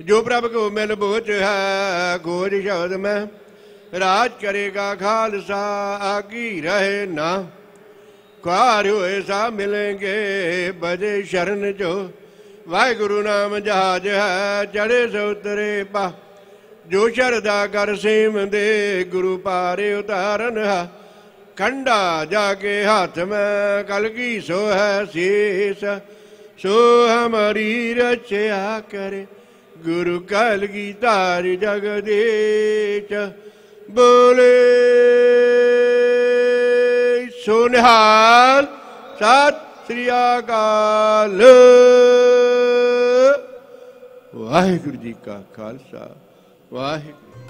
ਜੋ ਪ੍ਰਭ ਕੋ ਮਿਲ ਬੋਚ ਹੈ ਗੋਜ ਸ਼ਬਦ ਮੈਂ। ਰਾਜ ਕਰੇਗਾ ਖਾਲਸਾ ਆਗੀ ਰਹੇ ਨਾ, ख्वार हुए सा मिलेंगे बजे शरण जो। वाहिगुरु नाम जहाज है चढ़े से उतरे पा, जो शरदा कर सेम दे गुरु पारे उतारन है। खंडा जाके हाथ में कल की सो है शीस, सो हमारी रचया करे गुरु कल की तार जगदीश। बोले सो निहाल सत श्री अकाल। वाहिगुरु जी का खालसा वाहिगुरु।